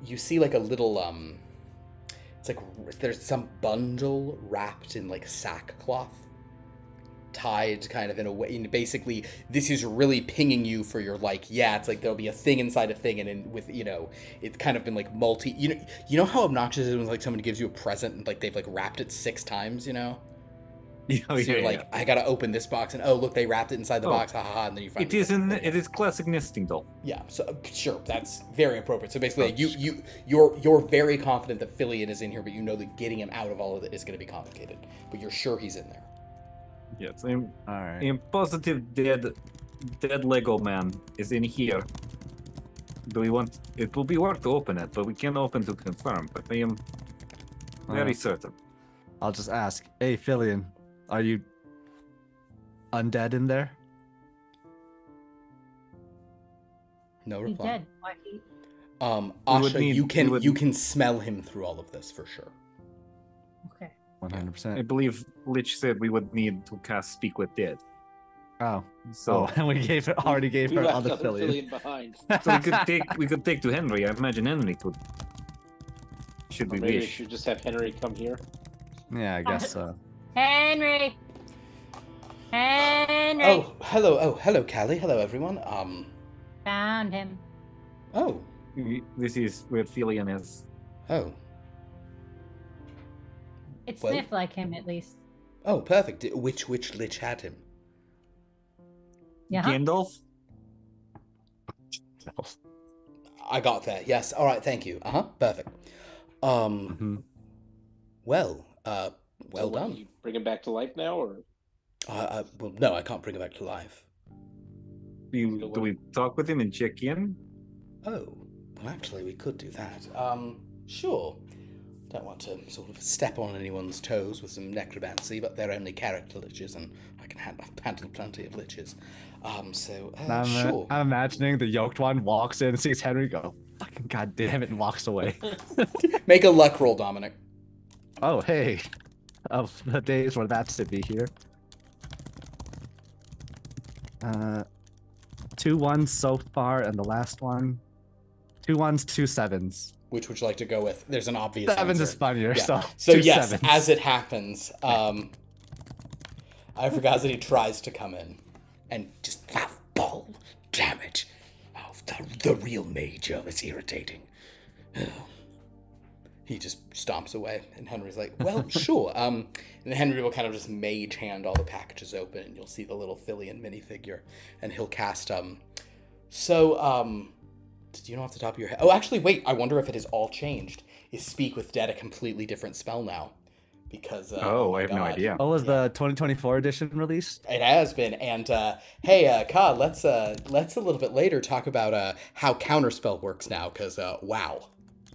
you see like a little, it's like there's some bundle wrapped in like sackcloth, tied kind of in a way. And basically, this is really pinging you for your like, yeah, it's like there'll be a thing inside a thing, and in, with, you know, it's kind of been like you know how obnoxious it is when like someone gives you a present and like they've like wrapped it 6 times, you know? Oh, So you're like, I gotta open this box, and oh look, they wrapped it inside the box, haha, and then you find it is classic nesting doll. Yeah, so sure, that's very appropriate. So basically, you're very confident that Filian is in here, but you know that getting him out of all of it is going to be complicated. But you're sure he's in there. Yes, Alright. I'm positive dead Lego man is in here. Do we want? It will be worth to open it, but we can't open to confirm. But I am very certain. I'll just ask, hey, Filian, are you undead in there? No He's reply. dead. Why he... Asha, you can smell him through all of this for sure. Okay. 100%. I believe Lich said we would need to cast Speak with Dead. Oh, So, and we already gave We her left other other Filian. Filian behind. so we could take to Henry. I imagine Henry could. Should we Maybe we wish? should just have Henry come here. Yeah, I guess so. Henry. Henry. Oh, hello, Callie. Hello, everyone. Found him. Oh, This is where Filian is. oh, It Well- sniffed like him, at least. oh, perfect. Which Lich had him? Yeah. Gandalf? I got there. Yes. All right. Thank you. Perfect. Mhm. Well, So well what, done. You bring him back to life now, or Well, no, I can't bring him back to life. Do we talk with him and check in? Oh, well, actually, we could do that. Sure. Don't want to sort of step on anyone's toes with some necromancy, but they're only character liches, and I can handle plenty of liches. Sure. I'm imagining the yoked one walks in and sees Henry go, fucking goddamn it, and walks away. Make a luck roll, Dominic. Oh, hey. Of the days where that's to be here. 2 1s so far, and the last one, 2 1s, 2 7s. Which would you like to go with? There's an obvious 7s answer. is funnier, Yeah. so 2 yes, 7s. as it happens, I forgot that he tries to come in and just Ball, damn it. Oh, the real major is irritating. he just stomps away, and Henry's like, "Well, sure." And Henry will kind of just mage hand all the packages open, and you'll see the little Filian minifigure, and he'll cast do you know off the top of your head? Oh, actually, wait. I wonder if it has all changed. Is Speak with Dead a completely different spell now? Because I have no idea. What was the 2024 edition released? It has been. And hey, Ka, let's a little bit later talk about how counterspell works now. Because wow.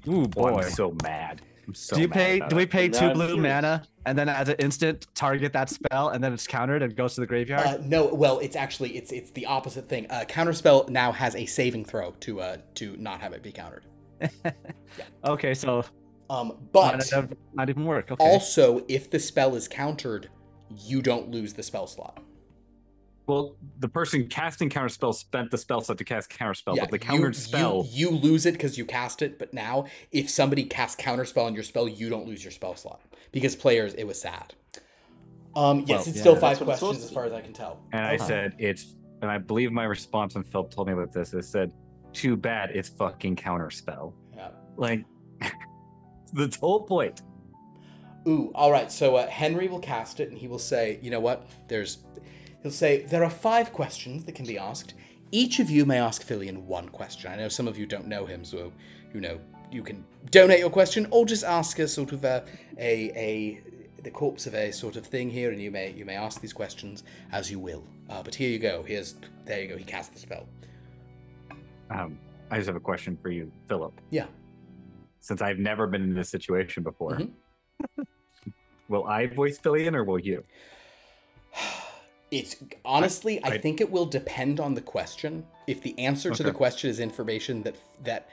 Ooh, Boy, boy. I'm so mad. I'm so Do you mad pay? about Do we it. pay Now 2 I'm blue curious. mana and then as an instant target that spell and then it's countered and goes to the graveyard? No, well, it's actually it's the opposite thing. Counterspell now has a saving throw to not have it be countered. Okay, so But not even work. Okay. also, if the spell is countered, you don't lose the spell slot. Well, the person casting counterspell spent the spell slot to cast counterspell, Yeah, but the countered spell. you lose it because you cast it. But now, if somebody casts counterspell on your spell, you don't lose your spell slot because players. It was sad. Yes, it's still 5 That's what it's questions supposed as to far as I can tell. And I said and I believe my response when Phil told me about this, it said, "Too bad it's fucking counterspell." Yeah. Like, the whole point. Ooh, all right. So Henry will cast it, and he will say, "You know what? He'll say there are 5 questions that can be asked. Each of you may ask Filian 1 question. I know some of you don't know him, so you can donate your question or just ask a sort of the corpse of a sort of thing here, and you may ask these questions as you will. But here you go. There you go. He cast the spell. I just have a question for you, Philip. Yeah. Since I've never been in this situation before, Mhm. will I voice Filian or will you? It's honestly, I think it will depend on the question. If the answer to the question is information that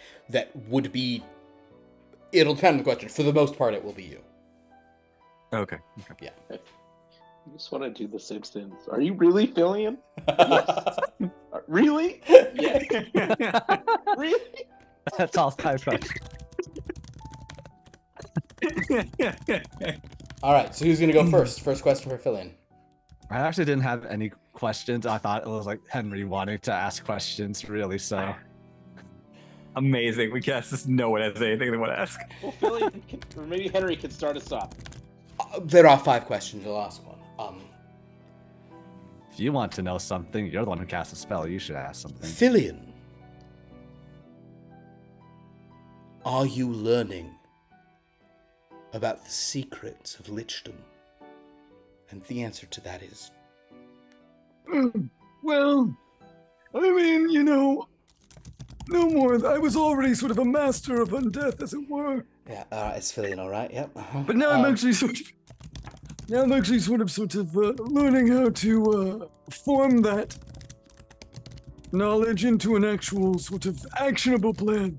would be, it'll depend on the question. For the most part, it will be you. Okay. Yeah. I just want to do the Simpsons. Are you really Filian? Yes. Really? Yes. Really? That's all 5 questions. All right. So who's gonna go first? First question for Filian. I actually didn't have any questions. I thought it was like Henry wanting to ask questions, really. So amazing. We can't just no one has anything they want to ask. Well, Philly, or maybe Henry could start us off. There are 5 questions. I'll ask one. If you want to know something, you're the one who cast a spell. You should ask something. Filian, are you learning about the secrets of Lichdom? And the answer to that is... Well, I mean, you know, no more. I was already sort of a master of undeath, as it were. Yeah, it's Filian, all right? Yep. Uh-huh. But now I'm actually sort of learning how to form that knowledge into an actual sort of actionable plan.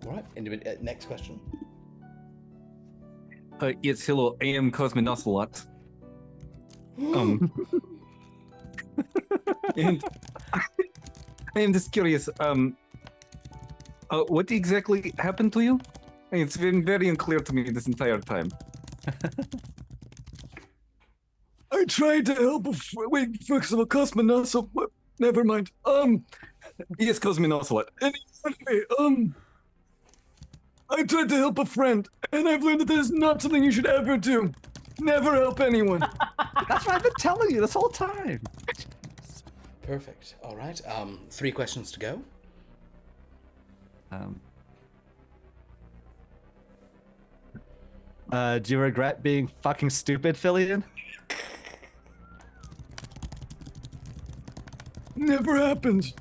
All right. Next question. Yes, hello. I am Cosmin Ocelot. And I am just curious. What exactly happened to you? It's been very unclear to me this entire time. I tried to help. Wait, first of all, Cosmin Ocelot. Never mind. Yes, Cosmin Ocelot. Anyway, I tried to help a friend, and I've learned that that is not something you should ever do. Never help anyone. That's what I've been telling you this whole time. Perfect. All right. 3 questions to go. Do you regret being fucking stupid, Filian? Never happened.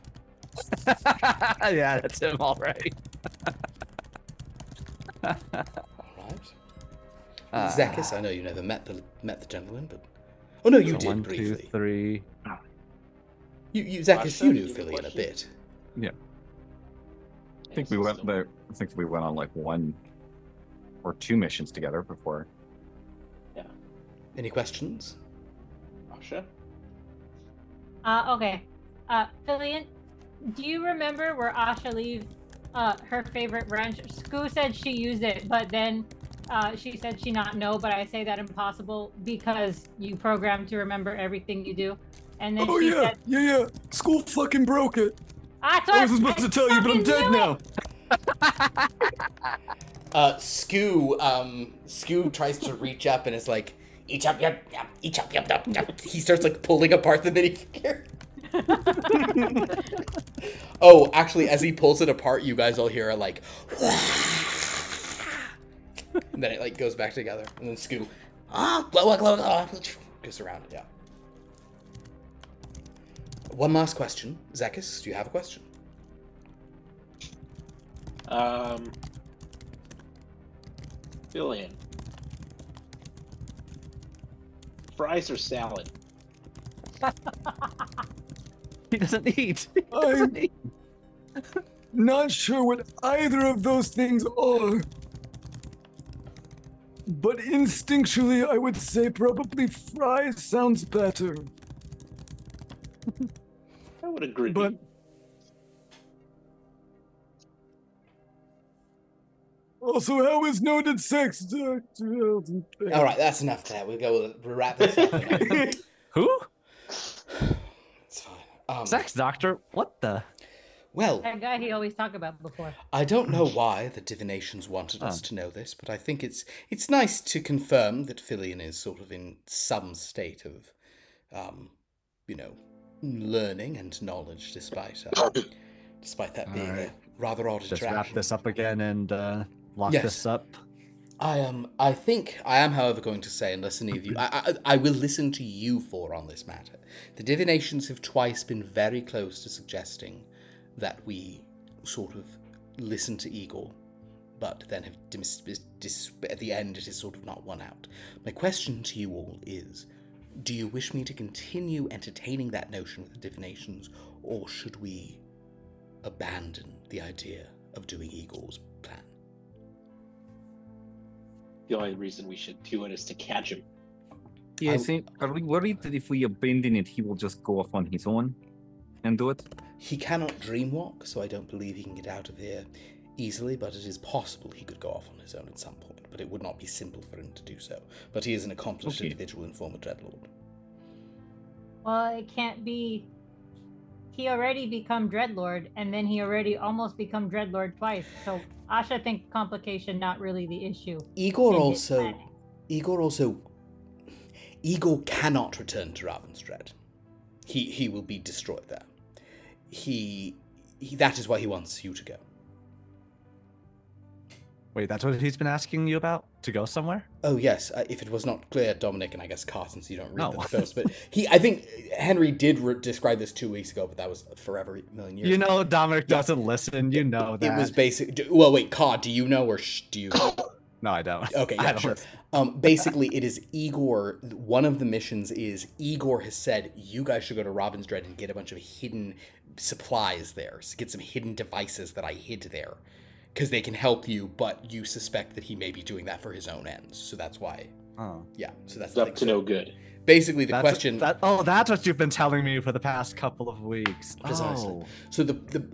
Yeah, that's him already. All right. Zekas, I know you never met the gentleman, but oh no, you did 1, briefly. 2, 3. You Zekas, you knew Filian a bit. Yeah. I think we went there. I think we went on like 1 or 2 missions together before. Yeah. Any questions? Asha? Okay. Filian, do you remember where Asha leaves her favorite wrench? Skoo said she used it, but then she said she not know, but I say that impossible because you programmed to remember everything you do. And then she said, yeah. School fucking broke it. I wasn't supposed to tell you, but I'm dead now. Skoo tries to reach up and is like, each up, yep. He starts like pulling apart the minifigure. Oh, actually, as he pulls it apart, you guys all hear a like, and then it like goes back together, and then Skoo, goes around. Yeah. One last question, Zekas. Do you have a question? Filian. Fries or salad? He doesn't eat. I'm not sure what either of those things are. But instinctually, I would say probably fries sounds better. I would agree. But also, how is noted sex doctor? All right, that's enough there. We'll wrap this up. Who? It's fine. Sex doctor? What the? Well, that guy he always talked about before. I don't know why the divinations wanted us to know this, but I think it's nice to confirm that Filian is sort of in some state of, learning and knowledge, despite that being a rather odd Just interaction. wrap this up again and lock Yes. this up. I think I am, however, going to say, unless any of you, I will listen to you four on this matter. The divinations have twice been very close to suggesting that we sort of listen to Igor, but then have at the end it is sort of not won out. My question to you all is, do you wish me to continue entertaining that notion with the divinations, or should we abandon the idea of doing Igor's plan? The only reason we should do it is to catch him. Yeah, are we worried that if we abandon it, he will just go off on his own and do it? He cannot dreamwalk, so I don't believe he can get out of here easily, but it is possible he could go off on his own at some point. but it would not be simple for him to do so. But he is an accomplished individual and former Dreadlord. Well, it can't be. He already become Dreadlord, and then he already almost become Dreadlord twice. So Asha thinks complication not really the issue. Igor cannot return to Ravensdread. He will be destroyed there. He that is why he wants you to go. Wait, that's what he's been asking you about? To go somewhere? Oh yes, if it was not clear, Dominic, and I guess Carson, so you don't read the post, but I think Henry did describe this 2 weeks ago, but that was forever a million years. You know, Dominic doesn't listen. You know that. It was basic. Well, wait, Cod, do you know or do you? No, I don't. Okay, yeah, sure. Basically, it is Igor. One of the missions is Igor has said you guys should go to Ravensdread and get a bunch of hidden supplies there. So get some hidden devices that I hid there. Because they can help you, but you suspect that he may be doing that for his own ends. So that's why. Oh. Yeah, so that's up to no good. Basically, the question... that's what you've been telling me for the past couple of weeks. Precisely. Oh. So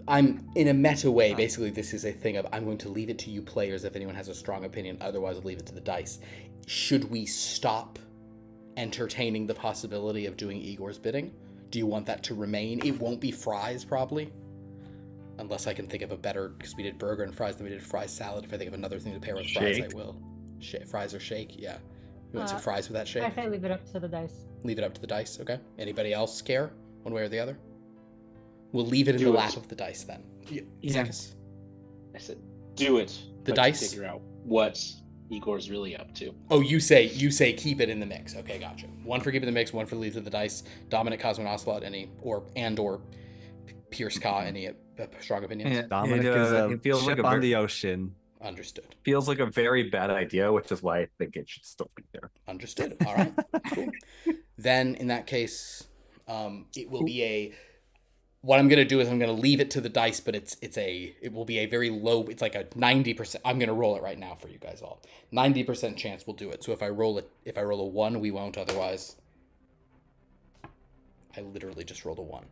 I'm, in a meta way, basically this is a thing of, I'm going to leave it to you players if anyone has a strong opinion, otherwise I'll leave it to the dice. Should we stop entertaining the possibility of doing Igor's bidding? Do you want that to remain? It won't be fries, probably. Unless I can think of a better, because we did burger and fries, then we did fries salad. If I think of another thing to pair with fries, I will. Fries or shake, yeah. You want some fries with that shake? I say leave it up to the dice. Leave it up to the dice, okay. Anybody else care, one way or the other? We'll leave it in the lap of the dice then. Zekas? I said, do it. The dice? Figure out what Igor's really up to. Oh, you say keep it in the mix. Okay, gotcha. One for keep it in the mix, one for leave it to the dice. Dominic, Cosmo, and Ocelot, or Pierce Ka, any strong opinions? Yeah, Dominic is a ship on the ocean. Understood. Feels like a very bad idea, which is why I think it should still be there. Understood. All right. Cool. Then, in that case, it will be what I'm going to do is I'm going to leave it to the dice, but it will be a very low, it's like a 90%. I'm going to roll it right now for you guys all. 90% chance we'll do it. So if I roll a 1, we won't. Otherwise, I literally just rolled a 1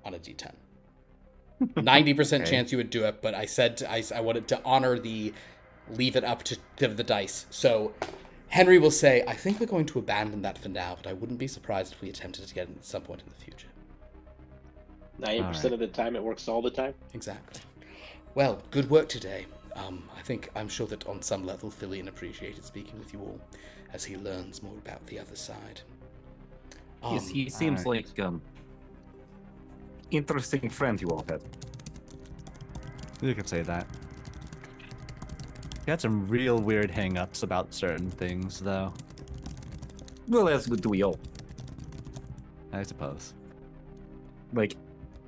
on a d10. 90% chance you would do it, but I said I wanted to honor the leave it up to the dice. So Henry will say, I think we're going to abandon that for now, but I wouldn't be surprised if we attempted to get it at some point in the future. 90% of the time it works all the time? Exactly. Well, good work today. I'm sure that on some level Filian appreciated speaking with you all as he learns more about the other side. He seems like interesting friend you all had. You could say that. He had some real weird hang-ups about certain things, though. Well, as do we all. I suppose. Like,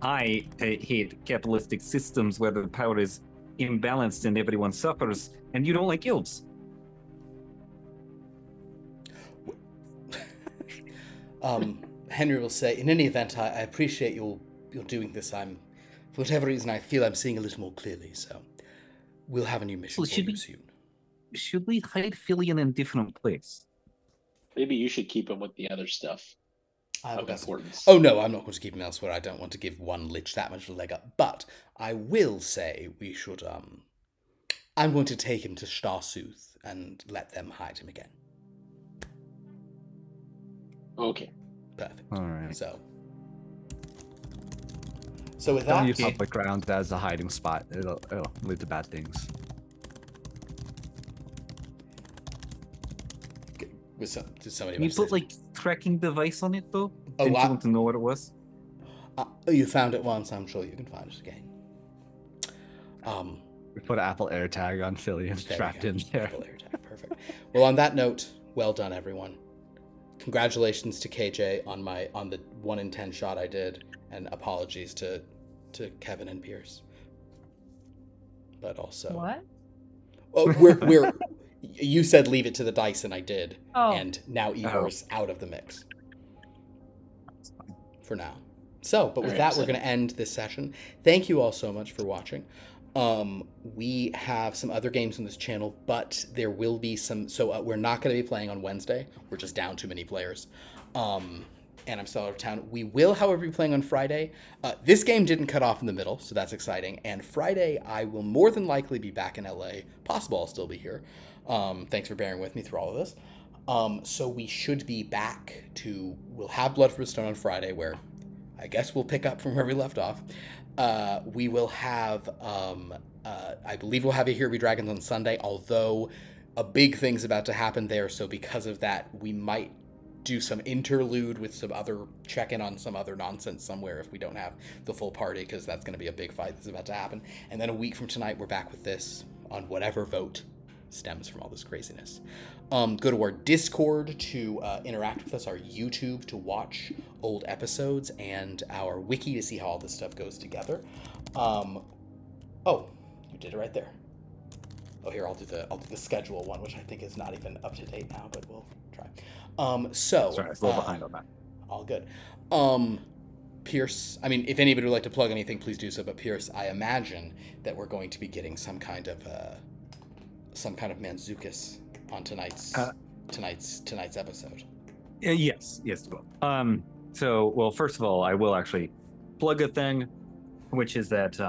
I hate capitalistic systems where the power is imbalanced and everyone suffers, and you don't like elves. Henry will say, in any event, I appreciate you're doing this. For whatever reason, I feel I'm seeing a little more clearly, so we'll have a new mission for you soon. Should we hide Filian in a different place? Maybe you should keep him with the other stuff of importance. Oh no, I'm not going to keep him elsewhere. I don't want to give one lich that much of a leg up. But I will say we should, I'm going to take him to Starsooth and let them hide him again. Okay. Perfect. All right. So with that, don't use public ground as a hiding spot. It'll lead to bad things. Did somebody? Can you put like tracking device on it though? Oh, Didn't you want to know what it was? You found it once. I'm sure you can find it again. We put an Apple AirTag on Filian trapped in there. Apple AirTag, perfect. Well, on that note, well done, everyone. Congratulations to KJ on the 1 in 10 shot I did, and apologies to Kevin and Pierce. But also, what? Oh, we're you said leave it to the dice, and I did. Oh. And now Igor's out of the mix for now. So, but with that, we're going to end this session. Thank you all so much for watching. We have some other games on this channel, but there will be some. So we're not going to be playing on Wednesday. We're just down too many players. and I'm still out of town. We will, however, be playing on Friday. This game didn't cut off in the middle, so that's exciting. And Friday, I will more than likely be back in LA. Possible I'll still be here. Thanks for bearing with me through all of this. So we should be back to... We'll have Blood from a Stone on Friday, where I guess we'll pick up from where we left off. We will have... I believe we'll have a Here Be Dragons on Sunday, although a big thing's about to happen there, so because of that, we might do some interlude with some other check-in on some other nonsense somewhere if we don't have the full party, because that's going to be a big fight that's about to happen. And then a week from tonight, we're back with this on whatever vote stems from all this craziness. Go to our Discord to interact with us, our YouTube to watch old episodes, and our wiki to see how all this stuff goes together. Oh, you did it right there. Oh, here, I'll do the schedule one, which I think is not even up to date now, but we'll try. Sorry, I was a little behind on that. All good. Pierce, I mean, if anybody would like to plug anything, please do so. But Pierce, I imagine that we're going to be getting some kind of Manzukas on tonight's episode. Yes. So, well, first of all, I will actually plug a thing, which is that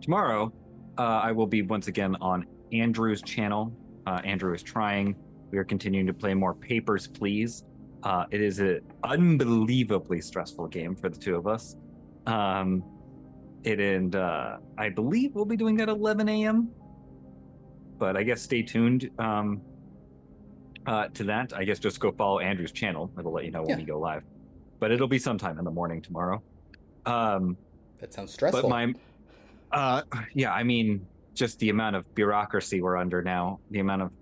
tomorrow I will be once again on Andrew's channel. Andrew is trying. We are continuing to play more Papers, Please. It is an unbelievably stressful game for the two of us. I believe we'll be doing that at 11 a.m. But I guess stay tuned to that. I guess just go follow Andrew's channel. It'll let you know when we go live. But it'll be sometime in the morning tomorrow. That sounds stressful. But I mean, just the amount of bureaucracy we're under now, the amount of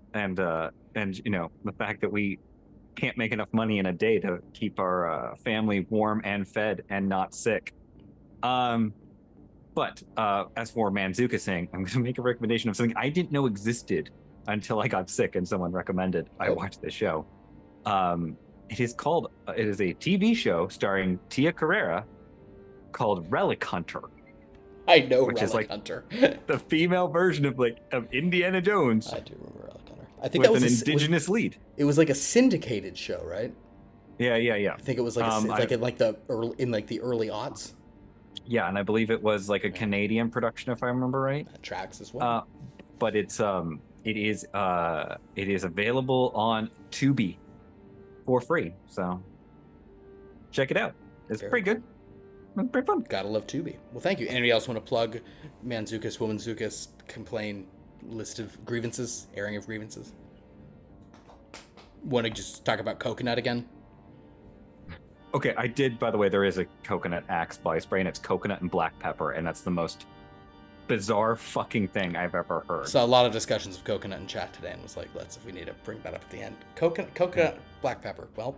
and you know, the fact that we can't make enough money in a day to keep our family warm and fed and not sick. But as for Manzuka saying, I'm going to make a recommendation of something I didn't know existed until I got sick and someone recommended I watch this show. It is a TV show starring Tia Carrera called Relic Hunter. I know which Relic is like Hunter. The female version of Indiana Jones. I do remember Relic Hunter. I think with that was an indigenous lead. It was like a syndicated show, right? Yeah. I think it was like in the early aughts. Yeah, and I believe it was like a Canadian production, if I remember right. That tracks as well. But it is available on Tubi for free. So check it out. It's pretty good. Pretty fun. Gotta love Tubi. Well, thank you. Anybody else want to plug Manzukas, Womanzukas, complain, list of grievances, airing of grievances? Want to just talk about coconut again? Okay, I did, by the way, there is a coconut axe body spray, and it's coconut and black pepper, and that's the most bizarre fucking thing I've ever heard. Saw a lot of discussions of coconut in chat today, and was like, if we need to bring that up at the end. Coconut, black pepper. Well,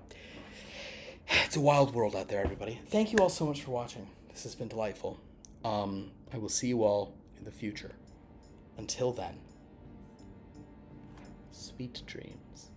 it's a wild world out there, everybody. Thank you all so much for watching. This has been delightful. I will see you all in the future. Until then, sweet dreams.